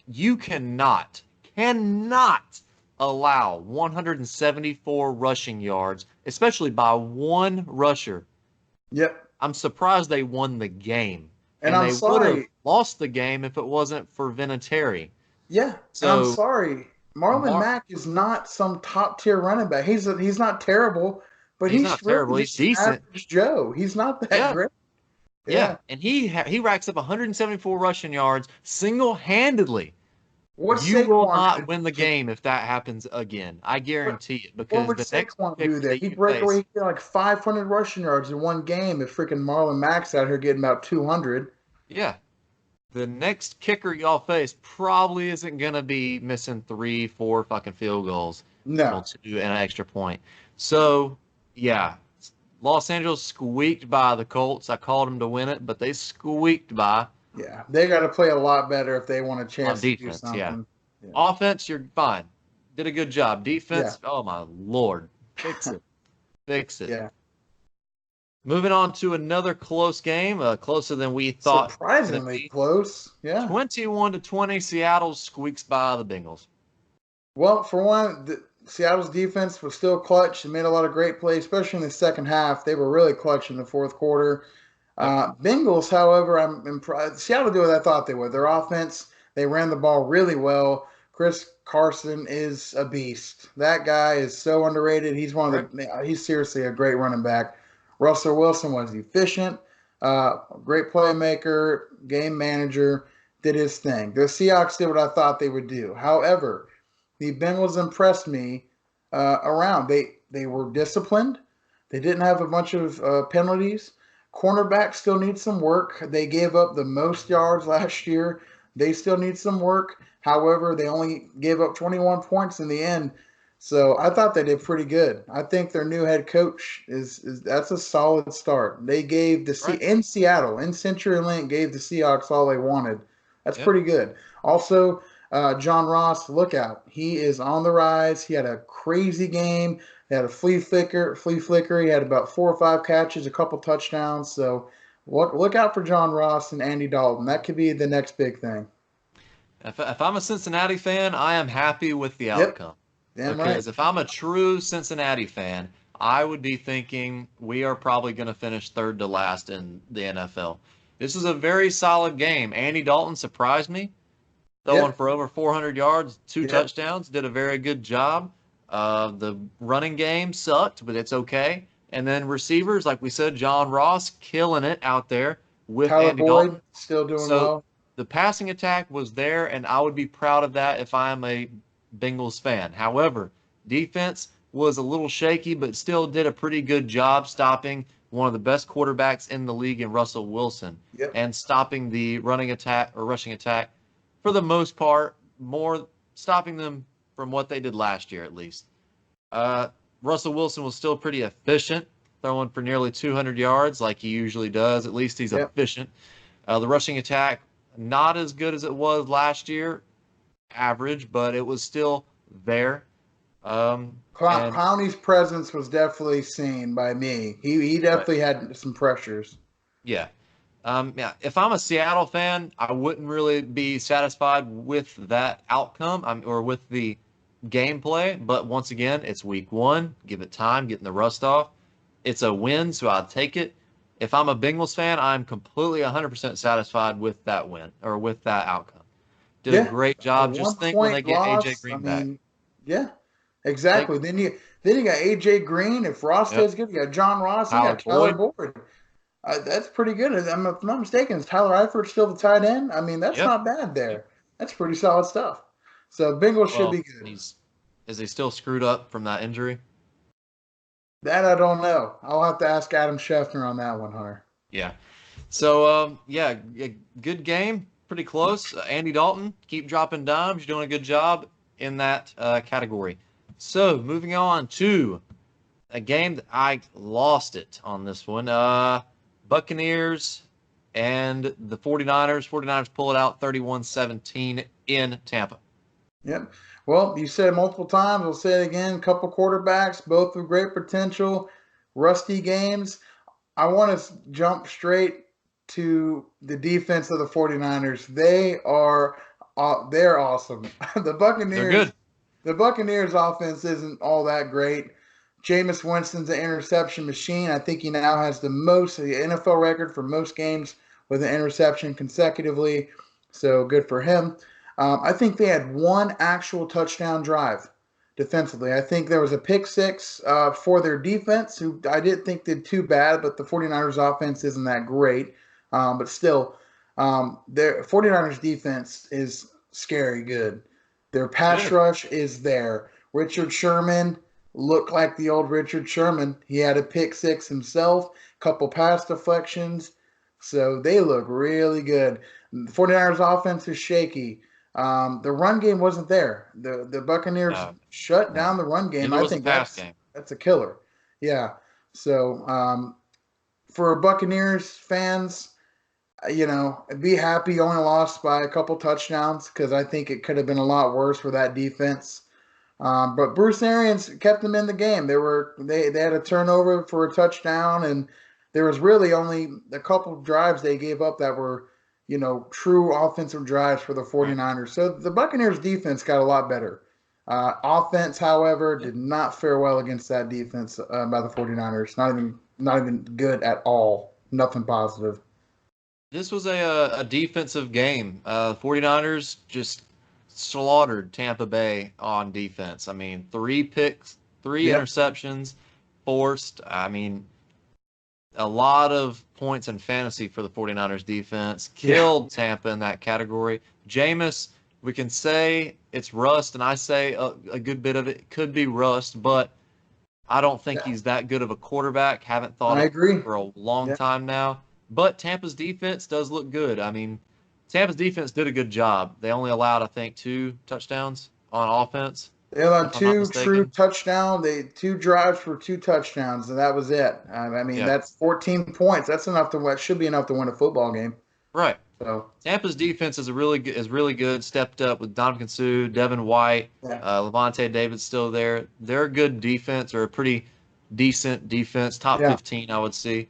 A: you cannot allow 174 rushing yards, especially by one rusher.
B: Yep.
A: I'm surprised they won the game.
B: And
A: And
B: I'm
A: they would have
B: sorry.
A: lost the game if it wasn't for Vinatieri.
B: Yeah. And I'm
A: So,
B: sorry. Marlon
A: Mar-
B: Mack is not some top tier running back. He's not terrible, but
A: he's
B: he's
A: not
B: really
A: terrible. He's
B: just
A: decent.
B: average Joe. He's not that
A: Yeah,
B: great.
A: yeah.
B: Yeah.
A: And he racks up 174 rushing yards single-handedly.
B: What's
A: You will
B: Saquon
A: not
B: gonna
A: win the
B: do?
A: game if that happens again. I guarantee it.
B: What
A: Because
B: would
A: the next
B: Saquon do
A: kicker
B: there?
A: that
B: He'd
A: you
B: break away.
A: face,
B: He'd get like 500 rushing yards in one game if freaking Marlon Mack's out here getting about 200.
A: yeah, the next kicker y'all face probably isn't going to be missing 3, 4 fucking field goals. Well,
B: No.
A: 2 and an extra point. So, yeah, Los Angeles squeaked by the Colts. I called them to win it, but they squeaked by
B: Yeah. They got to play a lot better if they want a
A: on
B: chance to do
A: defense. Yeah.
B: something. Yeah.
A: Offense, you're fine. Did a good job.
B: Yeah.
A: Defense, oh my Lord. Fix it. Fix it.
B: Yeah.
A: Moving on to another close game, closer than we thought it was gonna
B: Surprisingly
A: be.
B: close. Yeah.
A: 21-20, Seattle squeaks by the Bengals.
B: Well, for one, Seattle's defense was still clutch and made a lot of great plays, especially in the second half. They were really clutch in the fourth quarter.
A: Yep.
B: Bengals, however, I'm impressed. Seattle did what I thought they would. Their offense, they ran the ball really well. Chris Carson is a beast. That guy is so underrated. He's seriously a great running back. Russell Wilson was efficient, great playmaker, game manager, did his thing. The Seahawks did what I thought they would do. However, the Bengals impressed me around. They were disciplined. They didn't have a bunch of penalties. Cornerback still needs some work. They gave up the most yards last year. They still need some work. However, they only gave up 21 points in the end. So I thought they did pretty good. I think their new head coach is that's a solid start. They gave
A: Right.
B: in Seattle, in CenturyLink, gave the Seahawks all they wanted. That's
A: Yep.
B: pretty good. Also, John Ross, look out. He is on the rise. He had a crazy game. He had a flea flicker. He had about 4 or 5 catches, a couple touchdowns. So look out for John Ross and Andy Dalton. That could be the next big thing.
A: If I'm a Cincinnati fan, I am happy with the
B: Yep.
A: outcome.
B: Damn
A: Because
B: right.
A: if I'm a true Cincinnati fan, I would be thinking we are probably going to finish third to last in the NFL. This is a very solid game. Andy Dalton surprised me, throwing
B: Yep.
A: for over 400 yards, 2
B: Yep.
A: touchdowns, did a very good job. The running game sucked, but it's okay. And then receivers, like we said, John Ross killing it out there with
B: Tyler
A: Andy Dalton.
B: Boyd still doing
A: So
B: well.
A: the passing attack was there, and I would be proud of that if I'm a Bengals fan. However, defense was a little shaky, but still did a pretty good job stopping one of the best quarterbacks in the league in Russell Wilson
B: Yep.
A: and stopping the running attack or rushing attack for the most part, more stopping them from what they did last year at least. Russell Wilson was still pretty efficient, throwing for nearly 200 yards like he usually does. At least he's
B: Yep.
A: efficient. The rushing attack, not as good as it was last year, average, but it was still there. And
B: Clowney's presence was definitely seen by me. He
A: right,
B: definitely had some pressures.
A: yeah. Yeah, if I'm a Seattle fan, I wouldn't really be satisfied with that outcome or with the gameplay. But once again, it's week 1. Give it time, getting the rust off. It's a win, so I'll take it. If I'm a Bengals fan, I'm completely 100% satisfied with that win or with that outcome. Did a
B: Yeah,
A: great
B: a
A: job. Just think when they
B: 1 point
A: get AJ
B: loss. I
A: Green back.
B: mean, yeah,
A: Think,
B: exactly. Then you got AJ Green. If Ross
A: yep,
B: does good, you got John Ross. You
A: Tyler
B: got Tyler
A: Boyd.
B: Boyd. That's pretty good. If I'm not mistaken, is Tyler Eifert still the tight end? I mean, that's
A: Yep.
B: not bad
A: Yep.
B: there. That's pretty solid stuff. So Bengals should be
A: Well,
B: good.
A: is he still screwed up from that injury?
B: That I don't know. I'll have to ask Adam Scheffner on that one, Hunter.
A: Yeah. So yeah, good game, pretty close. Andy Dalton, keep dropping dimes. You're doing a good job in that category. So moving on to a game that I lost it on this one. Buccaneers and the 49ers. 49ers pull it out 31-17 in Tampa.
B: Yep. Well, you said it multiple times. I'll say it again. A couple quarterbacks, both with great potential, rusty games. I want to jump straight to the defense of the 49ers. They're awesome. The
A: They're
B: Buccaneers
A: good.
B: the Buccaneers offense isn't all that great. Jameis Winston's an interception machine. I think he now has the NFL record for most games with an interception consecutively. So good for him. I think they had one actual touchdown drive defensively. I think there was a pick six for their defense, who I didn't think did too bad, but the 49ers offense isn't that great. But still, their 49ers defense is scary good. Their pass rush is there. Richard Sherman looked like the old Richard Sherman. He had a pick six himself, couple pass deflections. So they look really good. The 49ers offense is shaky. The run game wasn't there. The Buccaneers shut down the run game. I think that's a killer. Yeah. So for Buccaneers fans, be happy you only lost by a couple touchdowns, because I think it could have been a lot worse for that defense. But Bruce Arians kept them in the game. They had a turnover for a touchdown, and there was really only a couple of drives they gave up that were, true offensive drives for the 49ers. Right. So the Buccaneers defense got a lot better. Offense, however, did not fare well against that defense by the 49ers. Not even good at all. Nothing positive.
A: This was a defensive game. 49ers just slaughtered Tampa Bay on defense. I mean, 3 picks, 3 interceptions forced. I mean, a lot of points in fantasy for the 49ers defense. Killed Tampa in that category. Jameis, we can say it's rust, and I say a good bit of it could be rust, but I don't think he's that good of a quarterback. Haven't thought it for a long time now. But Tampa's defense does look good. I mean, Tampa's defense did a good job. They only allowed, I think, 2 touchdowns on offense.
B: They allowed 2 true touchdowns. 2 drives for 2 touchdowns, and that was it. I mean, that's 14 points. That's enough to should be enough to win a football game.
A: Right.
B: So
A: Tampa's defense is really good. Stepped up with Dominican Sue, Devin White, Levante David's still there. They're a good defense, or a pretty decent defense, top 15, I would say.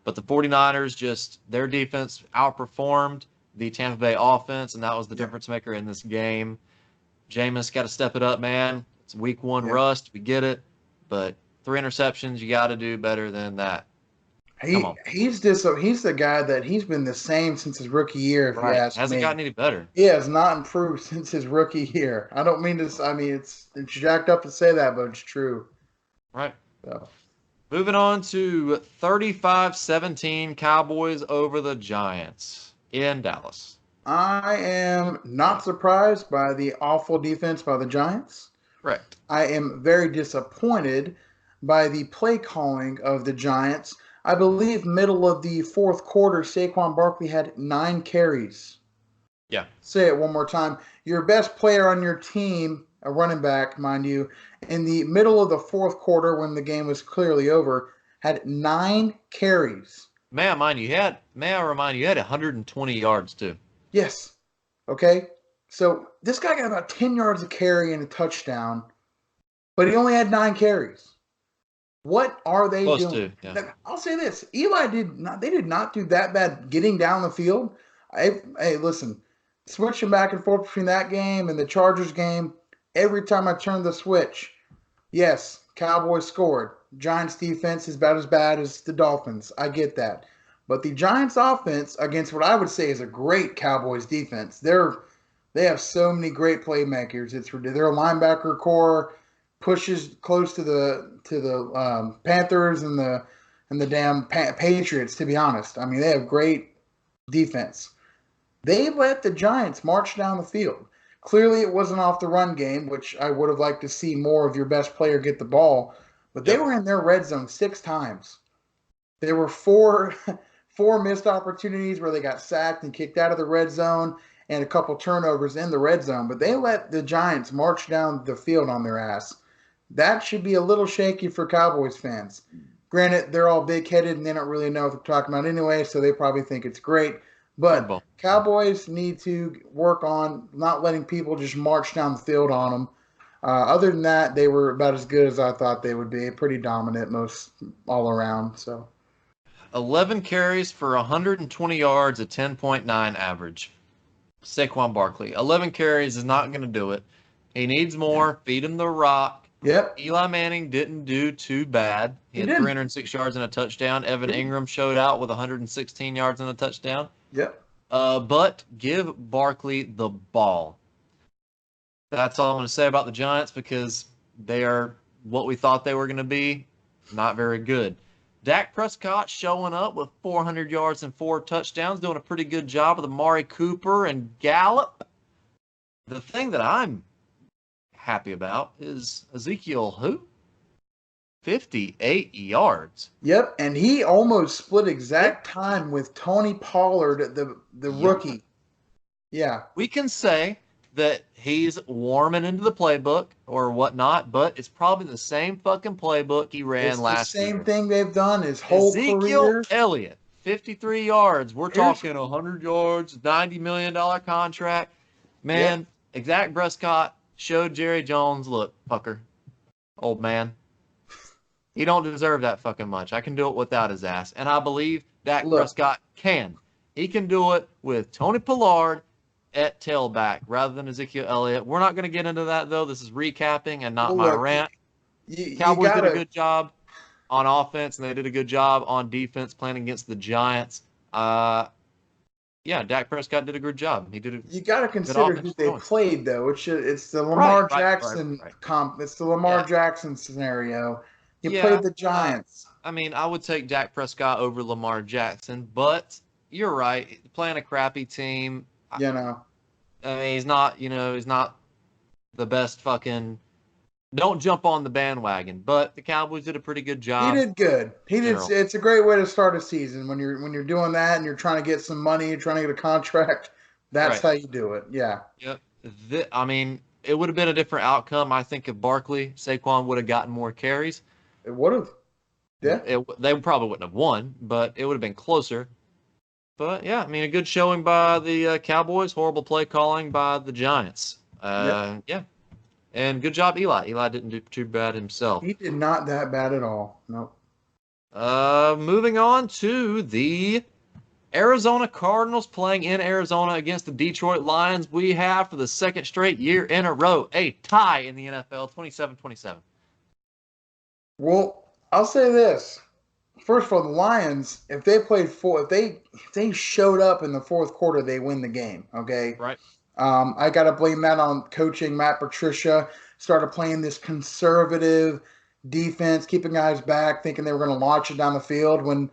A: But the 49ers, their defense outperformed the Tampa Bay offense, and that was the difference maker in this game. Jameis got to step it up, man. It's week 1 rust. We get it. But 3 interceptions, you got to do better than that.
B: He's the guy that he's been the same since his rookie year, if you ask me.
A: Hasn't gotten any better.
B: He has not improved since his rookie year. I don't mean to – I mean, it's jacked up to say that, but it's true.
A: Right.
B: So.
A: Moving on to 35-17 Cowboys over the Giants in Dallas.
B: I am not surprised by the awful defense by the Giants.
A: Correct.
B: I am very disappointed by the play calling of the Giants. I believe middle of the 4th quarter, Saquon Barkley had 9 carries.
A: Yeah.
B: Say it one more time. Your best player on your team, a running back, mind you, in the middle of the 4th quarter, when the game was clearly over, had 9 carries.
A: May I remind you, he had 120 yards too.
B: Yes. Okay. So this guy got about 10 yards of carry and a touchdown, but he only had 9 carries. What are they doing? I'll say this: Eli did not do that bad getting down the field. Hey, listen, switching back and forth between that game and the Chargers game. Every time I turned the switch, yes, Cowboys scored. Giants defense is about as bad as the Dolphins. I get that. But the Giants offense against what I would say is a great Cowboys defense, they have so many great playmakers. It's their linebacker core pushes close to the Panthers and the damn Patriots, to be honest. I mean, they have great defense. They let the Giants march down the field. Clearly, it wasn't off the run game, which I would have liked to see more of your best player get the ball. But they were in their red zone 6 times. There were four missed opportunities where they got sacked and kicked out of the red zone, and a couple turnovers in the red zone. But they let the Giants march down the field on their ass. That should be a little shaky for Cowboys fans. Granted, they're all big-headed and they don't really know what they're talking about anyway, so they probably think it's great. But
A: Football.
B: Cowboys need to work on not letting people just march down the field on them. Other than that, they were about as good as I thought they would be. Pretty dominant most all around. So
A: 11 carries for 120 yards, a 10.9 average. Saquon Barkley. 11 carries is not going to do it. He needs more. Feed him the rock.
B: Yep.
A: Eli Manning didn't do too bad. He had
B: didn't.
A: 306 yards and a touchdown. Evan Ingram showed out with 116 yards and a touchdown.
B: Yep.
A: But give Barkley the ball. That's all I'm going to say about the Giants because they are what we thought they were going to be. Not very good. Dak Prescott showing up with 400 yards and 4 touchdowns, doing a pretty good job with Amari Cooper and Gallup. The thing that I'm happy about is Ezekiel who? 58 yards.
B: Yep, and he almost split exact time with Tony Pollard, the rookie. Yeah.
A: We can say that he's warming into the playbook or whatnot, but it's probably the same fucking playbook he ran last year.
B: It's the same thing they've done his whole career.
A: Ezekiel Elliott, 53 yards. We're talking 100 yards, $90 million contract. Man, Dak Prescott showed Jerry Jones, look, fucker, old man. He don't deserve that fucking much. I can do it without his ass. And I believe Dak Prescott can. He can do it with Tony Pollard at tailback rather than Ezekiel Elliott. We're not going to get into that, though. This is recapping and not my rant. Cowboys did a good job on offense, and they did a good job on defense playing against the Giants. Dak Prescott did a good job. He did.
B: You got to consider who they played, though. It's the Lamar Jackson comp. It's the Lamar Jackson scenario. You played the Giants.
A: I mean, I would take Dak Prescott over Lamar Jackson, but you're right. Playing a crappy team. I mean, he's not the best fucking. Don't jump on the bandwagon, but the Cowboys did a pretty good job.
B: He did good. It's a great way to start a season when you're doing that and you're trying to get some money, you're trying to get a contract. That's how you do it. Yeah.
A: Yep. I mean, it would have been a different outcome. I think if Saquon would have gotten more carries.
B: It would have. Yeah.
A: They probably wouldn't have won, but it would have been closer. But, yeah, I mean, a good showing by the Cowboys. Horrible play calling by the Giants. Yeah. And good job, Eli. Eli didn't do too bad himself.
B: He did not that bad at all. Nope.
A: Moving on to the Arizona Cardinals playing in Arizona against the Detroit Lions. We have, for the second straight year in a row, a tie in the NFL, 27-27.
B: Well, I'll say this. First of all, the Lions, if they showed up in the fourth quarter, they win the game. Okay.
A: Right.
B: I got to blame that on coaching. Matt Patricia started playing this conservative defense, keeping guys back, thinking they were going to launch it down the field. When,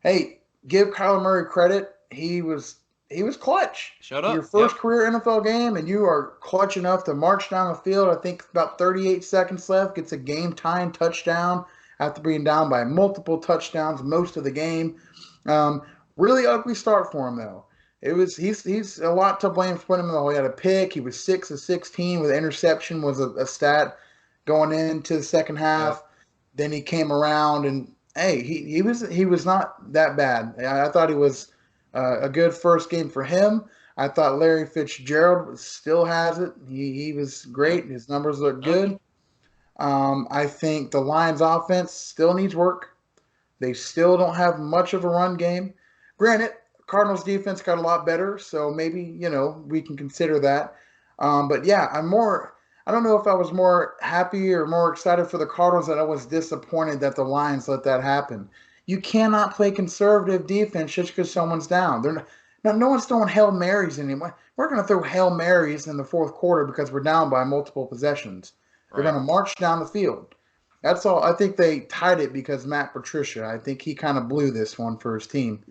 B: hey, give Kyler Murray credit, he was clutch.
A: Shut up.
B: Your first career NFL game, and you are clutch enough to march down the field. I think about 38 seconds left, gets a game-tying touchdown after being down by multiple touchdowns most of the game. Really ugly start for him, though. He's a lot to blame for putting him in the hole. He had a pick. He was 6 of 16 with interception was a stat going into the second half. Yep. Then he came around and he was not that bad. I thought he was a good first game for him. I thought Larry Fitzgerald still has it. He was great. His numbers look good. I think the Lions offense still needs work. They still don't have much of a run game. Granted, Cardinals defense got a lot better, so maybe, we can consider that. But yeah, I don't know if I was more happy or more excited for the Cardinals than I was disappointed that the Lions let that happen. You cannot play conservative defense just because someone's down. No one's throwing Hail Marys anymore. We're going to throw Hail Marys in the fourth quarter because we're down by multiple possessions. Right. They're going to march down the field. That's all. I think they tied it because Matt Patricia. I think he kind of blew this one for his team.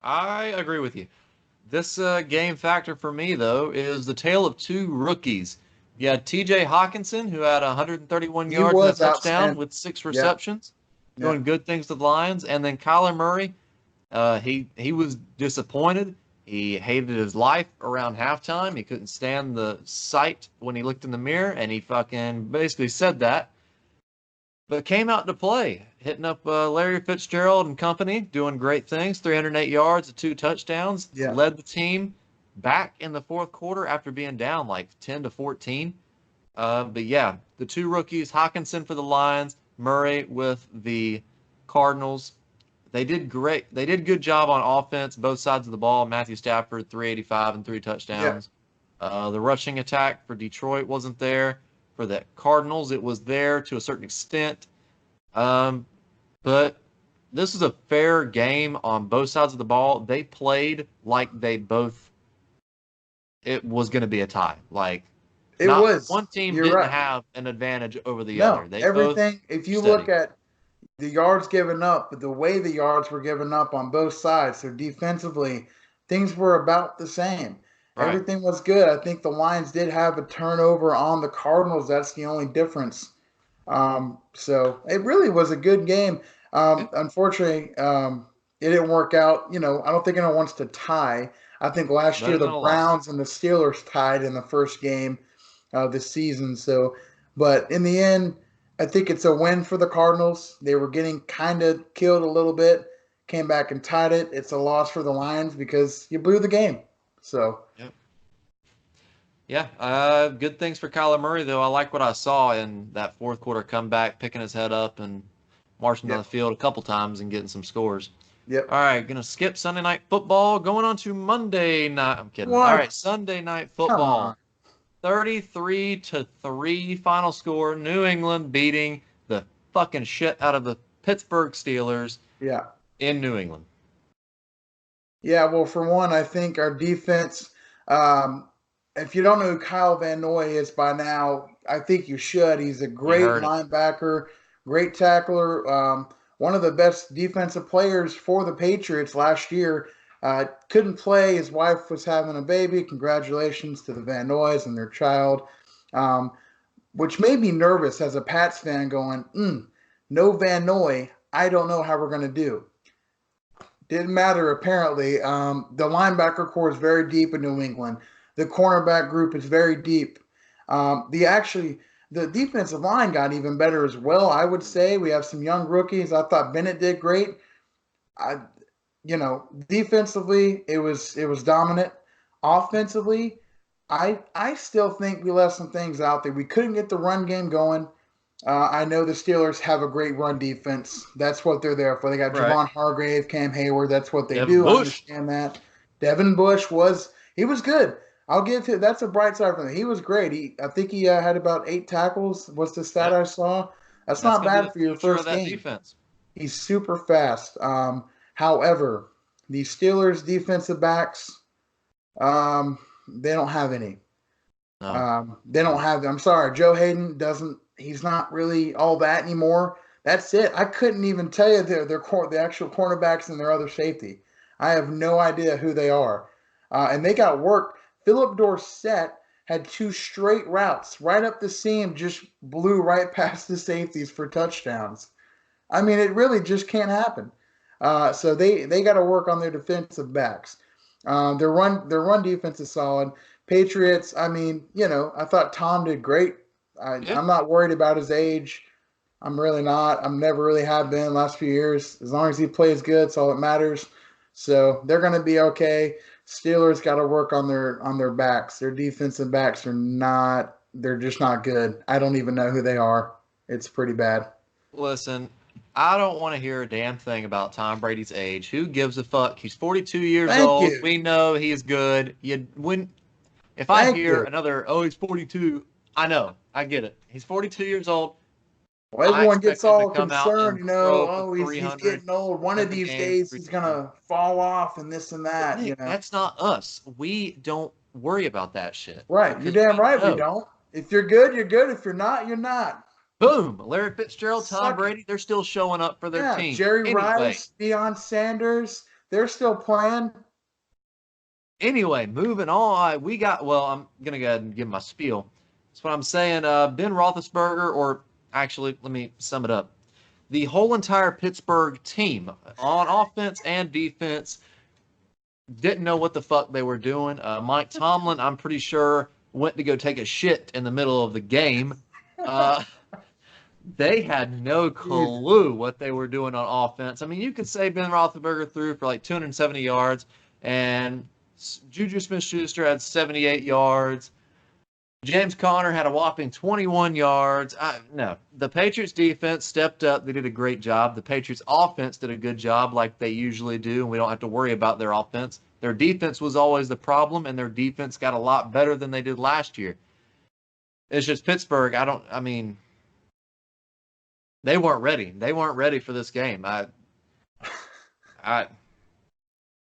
A: I agree with you. This game factor for me, though, is the tale of two rookies. You had T.J. Hawkinson, who had 131 yards and a touchdown with 6 receptions, doing good things to the Lions. And then Kyler Murray, he was disappointed. He hated his life around halftime. He couldn't stand the sight when he looked in the mirror, and he fucking basically said that. But came out to play, hitting up Larry Fitzgerald and company, doing great things. 308 yards, 2 touchdowns,
B: Yeah.
A: led the team back in the fourth quarter after being down like 10-14. But yeah, the 2 rookies, Hawkinson for the Lions, Murray with the Cardinals. They did great. They did good job on offense, both sides of the ball. Matthew Stafford, 385 and 3 touchdowns. The rushing attack for Detroit wasn't there. For the Cardinals, it was there to a certain extent. But this is a fair game on both sides of the ball. They played like it was going to be a tie. Like,
B: It was.
A: one team
B: You're
A: didn't
B: right.
A: have an advantage over the
B: No,
A: other. They
B: everything.
A: both
B: If you
A: steady.
B: look at the yards given up, the way the yards were given up on both sides, so defensively, things were about the same.
A: Right.
B: Everything was good. I think the Lions did have a turnover on the Cardinals. That's the only difference. So it really was a good game. Unfortunately, it didn't work out. I don't think anyone wants to tie. I think last
A: Better
B: year
A: than
B: the
A: a loss.
B: Browns and the Steelers tied in the first game of the season. So, but in the end, I think it's a win for the Cardinals. They were getting kind of killed a little bit, came back and tied it. It's a loss for the Lions because you blew the game. So,
A: Yep. Yeah, good things for Kyler Murray, though. I like what I saw in that fourth quarter comeback, picking his head up and marching down the field a couple times and getting some scores.
B: Yep.
A: All right, going to skip Sunday night football, going on to Monday night. I'm kidding.
B: What?
A: All right, Sunday night football. 33-3 final score. New England beating the fucking shit out of the Pittsburgh Steelers
B: Yeah.
A: in New England.
B: Yeah, well, for one, I think our defense, if you don't know who Kyle Van Noy is by now, I think you should. He's a great
A: heard it.
B: linebacker, great tackler, one of the best defensive players for the Patriots last year. Couldn't play. His wife was having a baby. Congratulations to the Van Noys and their child, which made me nervous as a Pats fan going, no Van Noy. I don't know how we're going to do. Didn't matter, apparently. The linebacker core is very deep in New England. The cornerback group is very deep. The defensive line got even better as well, I would say. We have some young rookies. I thought Bennett did great. Defensively, it was dominant. Offensively, I still think we left some things out there. We couldn't get the run game going. I know the Steelers have a great run defense. That's what they're there for. They got
A: Right.
B: Javon Hargrave, Cam Hayward. That's what they
A: Devin
B: do.
A: Bush.
B: I understand that. Devin Bush was good. I'll give him that's a bright side for him. He was great. I think he had about 8 tackles. Was the stat I saw? That's not
A: gonna be
B: bad
A: the
B: for your
A: future of
B: first
A: that
B: game.
A: defense.
B: He's super fast. However, the Steelers defensive backs, they don't have any.
A: No.
B: They don't have. I'm sorry, Joe Hayden doesn't. He's not really all that anymore. That's it. I couldn't even tell you the actual cornerbacks and their other safety. I have no idea who they are, and they got work. Philip Dorsett had 2 straight routes right up the seam, just blew right past the safeties for touchdowns. I mean, it really just can't happen. So they got to work on their defensive backs. Their run defense is solid. Patriots, I mean, I thought Tom did great. I'm not worried about his age. I'm really not. I'm never really have been last few years. As long as he plays good, it's all that matters. So they're going to be okay. Steelers got to work on their backs. Their defensive backs are not. They're just not good. I don't even know who they are. It's pretty bad.
A: Listen, I don't want to hear a damn thing about Tom Brady's age. Who gives a fuck? He's 42 years
B: Thank
A: old.
B: you.
A: We know he's good. If I hear another, he's 42, I know. I get it. He's 42 years old.
B: Well, everyone gets all
A: come out
B: concerned,
A: and throw for
B: he's
A: 300
B: getting old. One of these days he's going to fall off and this and that,
A: Nick, that's not us. We don't worry about that shit.
B: Right. You're damn right we don't. If you're good, you're good. If you're not, you're not.
A: Boom. Larry Fitzgerald, Tom Brady, they're still showing up for their team.
B: Jerry Rice, Deion Sanders, they're still playing.
A: Anyway, moving on. I'm going to go ahead and give my spiel. That's what I'm saying. Ben Roethlisberger, or actually, let me sum it up. The whole entire Pittsburgh team on offense and defense didn't know what the fuck they were doing. Mike Tomlin, I'm pretty sure, went to go take a shit in the middle of the game. Uh, they had no
B: Jesus.
A: clue what they were doing on offense. I mean, you could say Ben Roethlisberger threw for like 270 yards, and Juju Smith-Schuster had 78 yards. James Conner had a whopping 21 yards. No, the Patriots defense stepped up. They did a great job. The Patriots offense did a good job like they usually do, and we don't have to worry about their offense. Their defense was always the problem, and their defense got a lot better than they did last year. It's just Pittsburgh. I mean, they weren't ready. They weren't ready for this game.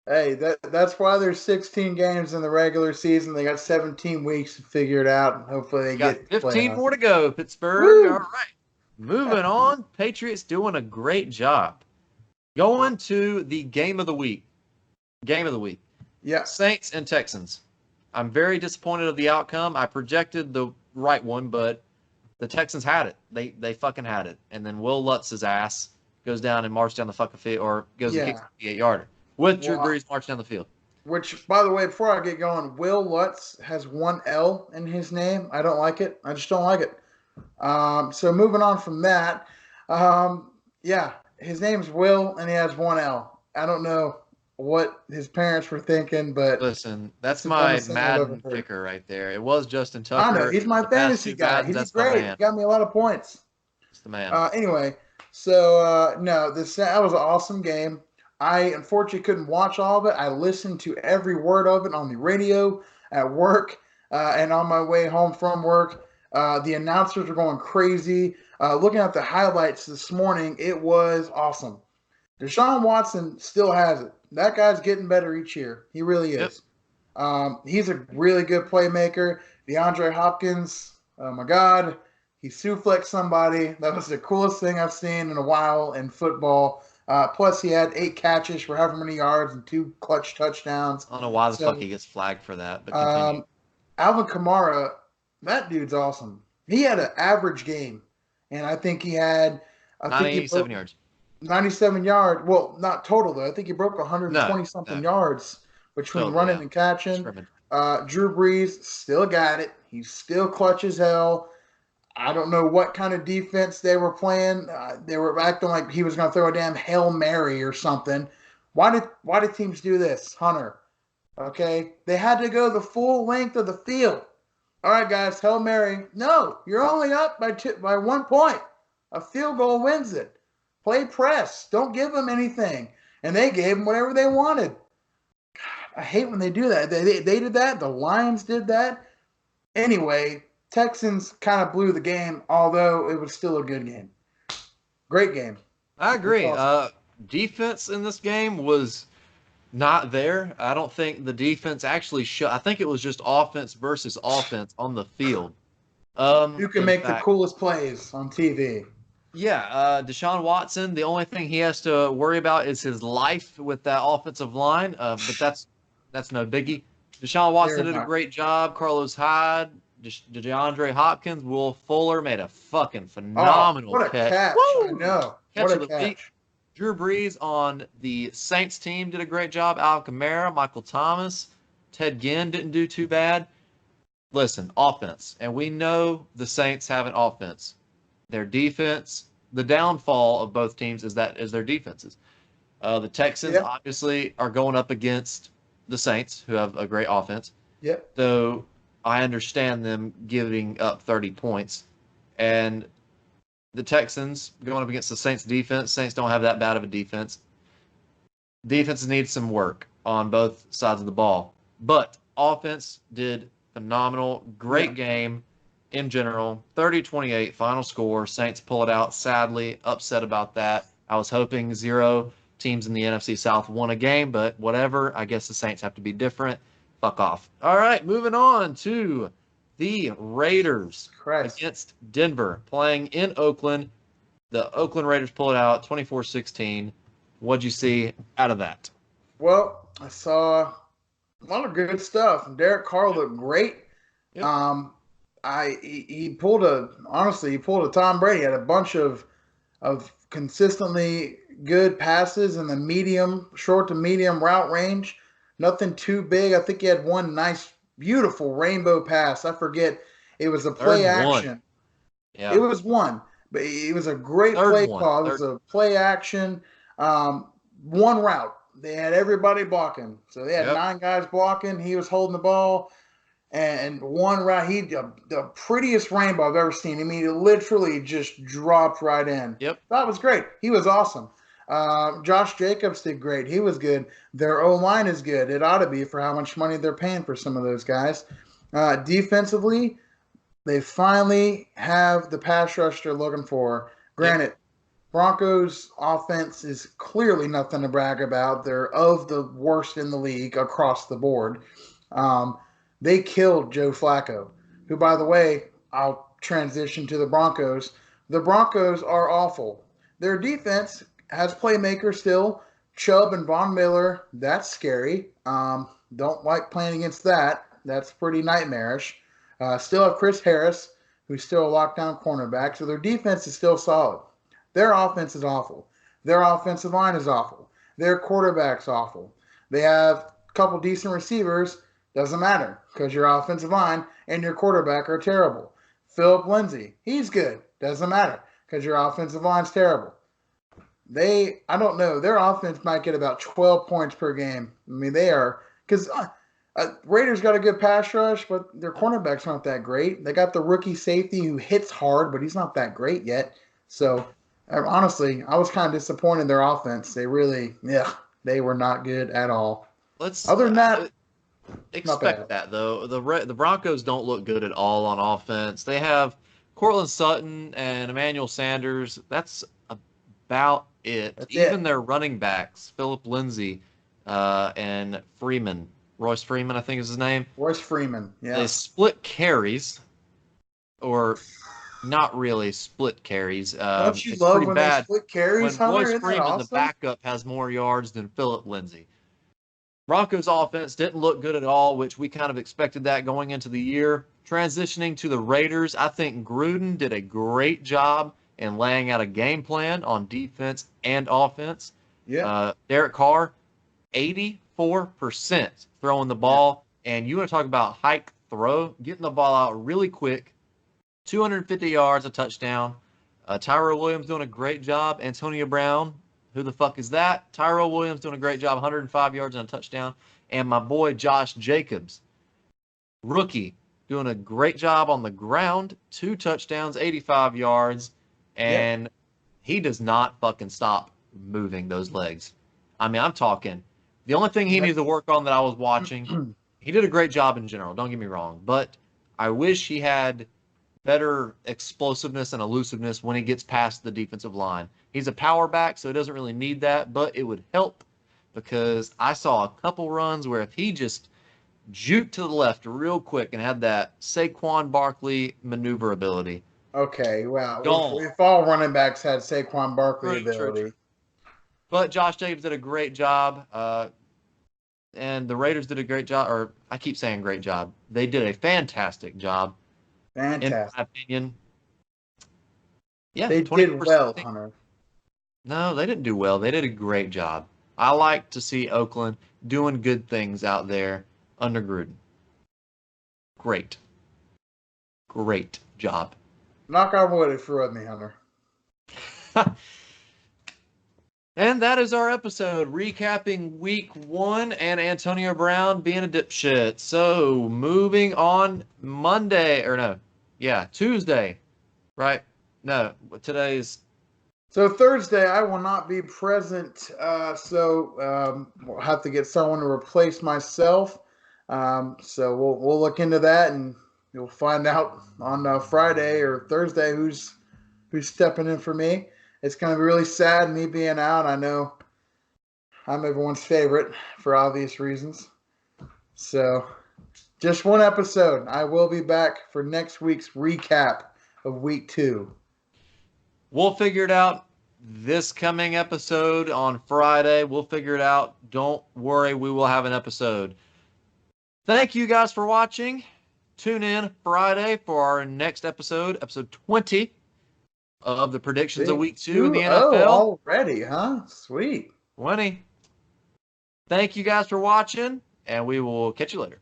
B: Hey, that's why there's 16 games in the regular season. They got 17 weeks to figure it out, and hopefully they
A: got
B: get
A: 15
B: playoffs.
A: more to go, Pittsburgh.
B: Woo!
A: All right. Moving on. Patriots doing a great job. Going to the game of the week. Game of the week.
B: Yeah.
A: Saints and Texans. I'm very disappointed of the outcome. I projected the right one, but the Texans had it. They fucking had it. And then Will Lutz's ass goes down and marches down the fucking field, or goes and kicks the 8-yarder. With Drew Brees marching down the field.
B: Which, by the way, before I get going, Will Lutz has one L in his name. I don't like it. I just don't like it. So moving on from that, yeah, his name's Will, and he has one L. I don't know what his parents were thinking, but
A: listen, that's my Madden picker right there. It was Justin Tucker.
B: I know, he's my fantasy guy. He's great. He got me a lot of points.
A: It's the man.
B: Anyway, so no, that was an awesome game. I unfortunately couldn't watch all of it. I listened to every word of it on the radio at work and on my way home from work. The announcers were going crazy. Looking at the highlights this morning, it was awesome. Deshaun Watson still has it. That guy's getting better each year. He really is. Yep. He's a really good playmaker. DeAndre Hopkins, oh my God, he suplexed somebody. That was the coolest thing I've seen in a while in football. Plus, he had 8 catches for however many yards and 2 clutch touchdowns.
A: I don't know why the fuck he gets flagged for that, but continue.
B: Alvin Kamara, that dude's awesome. He had an average game, and I think he had
A: 97 yards.
B: 97 yards. Well, not total, though. I think he broke 120-something yards between running and catching. Drew Brees still got it. He's still clutch as hell. I don't know what kind of defense they were playing. They were acting like he was going to throw a damn Hail Mary or something. Why did teams do this, Hunter? Okay? They had to go the full length of the field. All right, guys, Hail Mary. No, you're only up by 1 point. A field goal wins it. Play press. Don't give them anything. And they gave them whatever they wanted. God, I hate when they do that. They did that. The Lions did that. Anyway, Texans kind of blew the game, although it was still a good game. Great game.
A: I agree. Awesome. Defense in this game was not there. I don't think the defense actually showed. I think it was just offense versus offense on the field.
B: You can make the coolest plays on TV.
A: Yeah, Deshaun Watson, the only thing he has to worry about is his life with that offensive line, but that's no biggie. Deshaun Watson did a great job. Carlos Hyde, DeAndre Hopkins, Will Fuller made a fucking phenomenal
B: catch. What a catch.
A: Woo!
B: I know.
A: Catch of the week. Drew Brees on the Saints team did a great job. Alvin Kamara, Michael Thomas, Ted Ginn didn't do too bad. Listen, offense. And we know the Saints have an offense. Their defense, the downfall of both teams is their defenses. The Texans obviously are going up against the Saints, who have a great offense.
B: Yep.
A: So I understand them giving up 30 points. And the Texans going up against the Saints defense. Saints don't have that bad of a defense. Defenses need some work on both sides of the ball. But offense did phenomenal. Great game in general. 30-28 final score. Saints pull it out. Sadly, upset about that. I was hoping 0 teams in the NFC South won a game, but whatever. I guess the Saints have to be different. Fuck off. All right, moving on to the Raiders against Denver, playing in Oakland. The Oakland Raiders pull it out 24-16. What'd you see out of that?
B: Well, I saw a lot of good stuff. Derek Carr looked great. Yep. He pulled a Tom Brady. He had a bunch of consistently good passes in the short to medium route range. Nothing too big. I think he had one nice, beautiful rainbow pass. I forget. It was a
A: Third
B: play
A: and one.
B: action. It
A: Yeah.
B: was one, but it was a great
A: Third and
B: play
A: one.
B: call. It was a play action, one route. They had everybody blocking. So they had
A: Yep.
B: 9 guys blocking. He was holding the ball. And one route, the prettiest rainbow I've ever seen. I mean, it literally just dropped right in.
A: Yep.
B: That was great. He was awesome. Josh Jacobs did great. He was good. Their O line is good. It ought to be for how much money they're paying for some of those guys. Defensively, they finally have the pass rush they're looking for.
A: Yep.
B: Granted, Broncos offense is clearly nothing to brag about. They're of the worst in the league across the board. Um, they killed Joe Flacco, who, by the way, I'll transition to the Broncos. The Broncos are awful. Their defense has playmakers still. Chubb and Von Miller, that's scary. Don't like playing against that. That's pretty nightmarish. Still have Chris Harris, who's still a lockdown cornerback. So their defense is still solid. Their offense is awful. Their offensive line is awful. Their quarterback's awful. They have a couple decent receivers. Doesn't matter because your offensive line and your quarterback are terrible. Philip Lindsay, he's good. Doesn't matter because your offensive line's terrible. I don't know. Their offense might get about 12 points per game. I mean, they are because Raiders got a good pass rush, but their cornerbacks aren't that great. They got the rookie safety who hits hard, but he's not that great yet. So honestly, I was kind of disappointed in their offense. They were not good at all.
A: Let's
B: Other than that, not
A: expect
B: bad.
A: that though. The Broncos don't look good at all on offense. They have Cortland Sutton and Emmanuel Sanders. That's about it.
B: That's
A: Even
B: it.
A: their running backs, Philip Lindsay and Freeman, Royce Freeman, I think is his name.
B: Royce Freeman,
A: They
B: yeah.
A: split carries, or not really split carries.
B: Don't you
A: It's
B: love
A: pretty
B: when they
A: bad
B: split carries,
A: when
B: Hunter?
A: Royce
B: Isn't that
A: Freeman, the
B: awesome?
A: backup, has more yards than Philip Lindsay. Broncos offense didn't look good at all, which we kind of expected that going into the year. Transitioning to the Raiders, I think Gruden did a great job in laying out a game plan on defense and offense.
B: Yeah,
A: Derek Carr, 84% throwing the
B: yeah,
A: ball. And you want to talk about hike throw, getting the ball out really quick, 250 yards, a touchdown. Tyrell Williams doing a great job. Antonio Brown, who the fuck is that? Tyrell Williams doing a great job, 105 yards and a touchdown. And my boy Josh Jacobs, rookie, doing a great job on the ground, 2 touchdowns, 85 yards,
B: yep.
A: and he does not fucking stop moving those legs. I mean, I'm talking. The only thing he
B: Yep.
A: needs to work on that I was watching, he did a great job in general, don't get me wrong, but I wish he had better explosiveness and elusiveness when he gets past the defensive line. He's a power back, so he doesn't really need that, but it would help because I saw a couple runs where if he just juked to the left real quick and had that Saquon Barkley maneuverability,
B: Okay, wow.
A: gone.
B: If all running backs had Saquon Barkley
A: True, true, true.
B: ability,
A: But Josh Jacobs did a great job, and the Raiders did a great job, or I keep saying great job. They did a fantastic job, in my
B: fantastic.
A: opinion. Yeah,
B: They did
A: 24%.
B: well, Hunter.
A: No, they didn't do well. They did a great job. I like to see Oakland doing good things out there under Gruden. Great. Great job.
B: Knock on wood if you're with me, Hunter.
A: And that is our episode recapping week 1 and Antonio Brown being a dipshit. So moving on Tuesday, right? No, today's
B: So Thursday, I will not be present. We'll have to get someone to replace myself. So we'll look into that, and you'll find out on Friday or Thursday who's stepping in for me. It's going to be really sad me being out. I know I'm everyone's favorite for obvious reasons. So just one episode. I will be back for next week's recap of week 2.
A: We'll figure it out this coming episode on Friday. We'll figure it out. Don't worry, we will have an episode. Thank you guys for watching. Tune in Friday for our next episode 20 of the predictions of
B: Big
A: week 2 in the
B: 2-0
A: NFL.
B: already, huh? Sweet.
A: 20. Thank you guys for watching. and we will catch you later.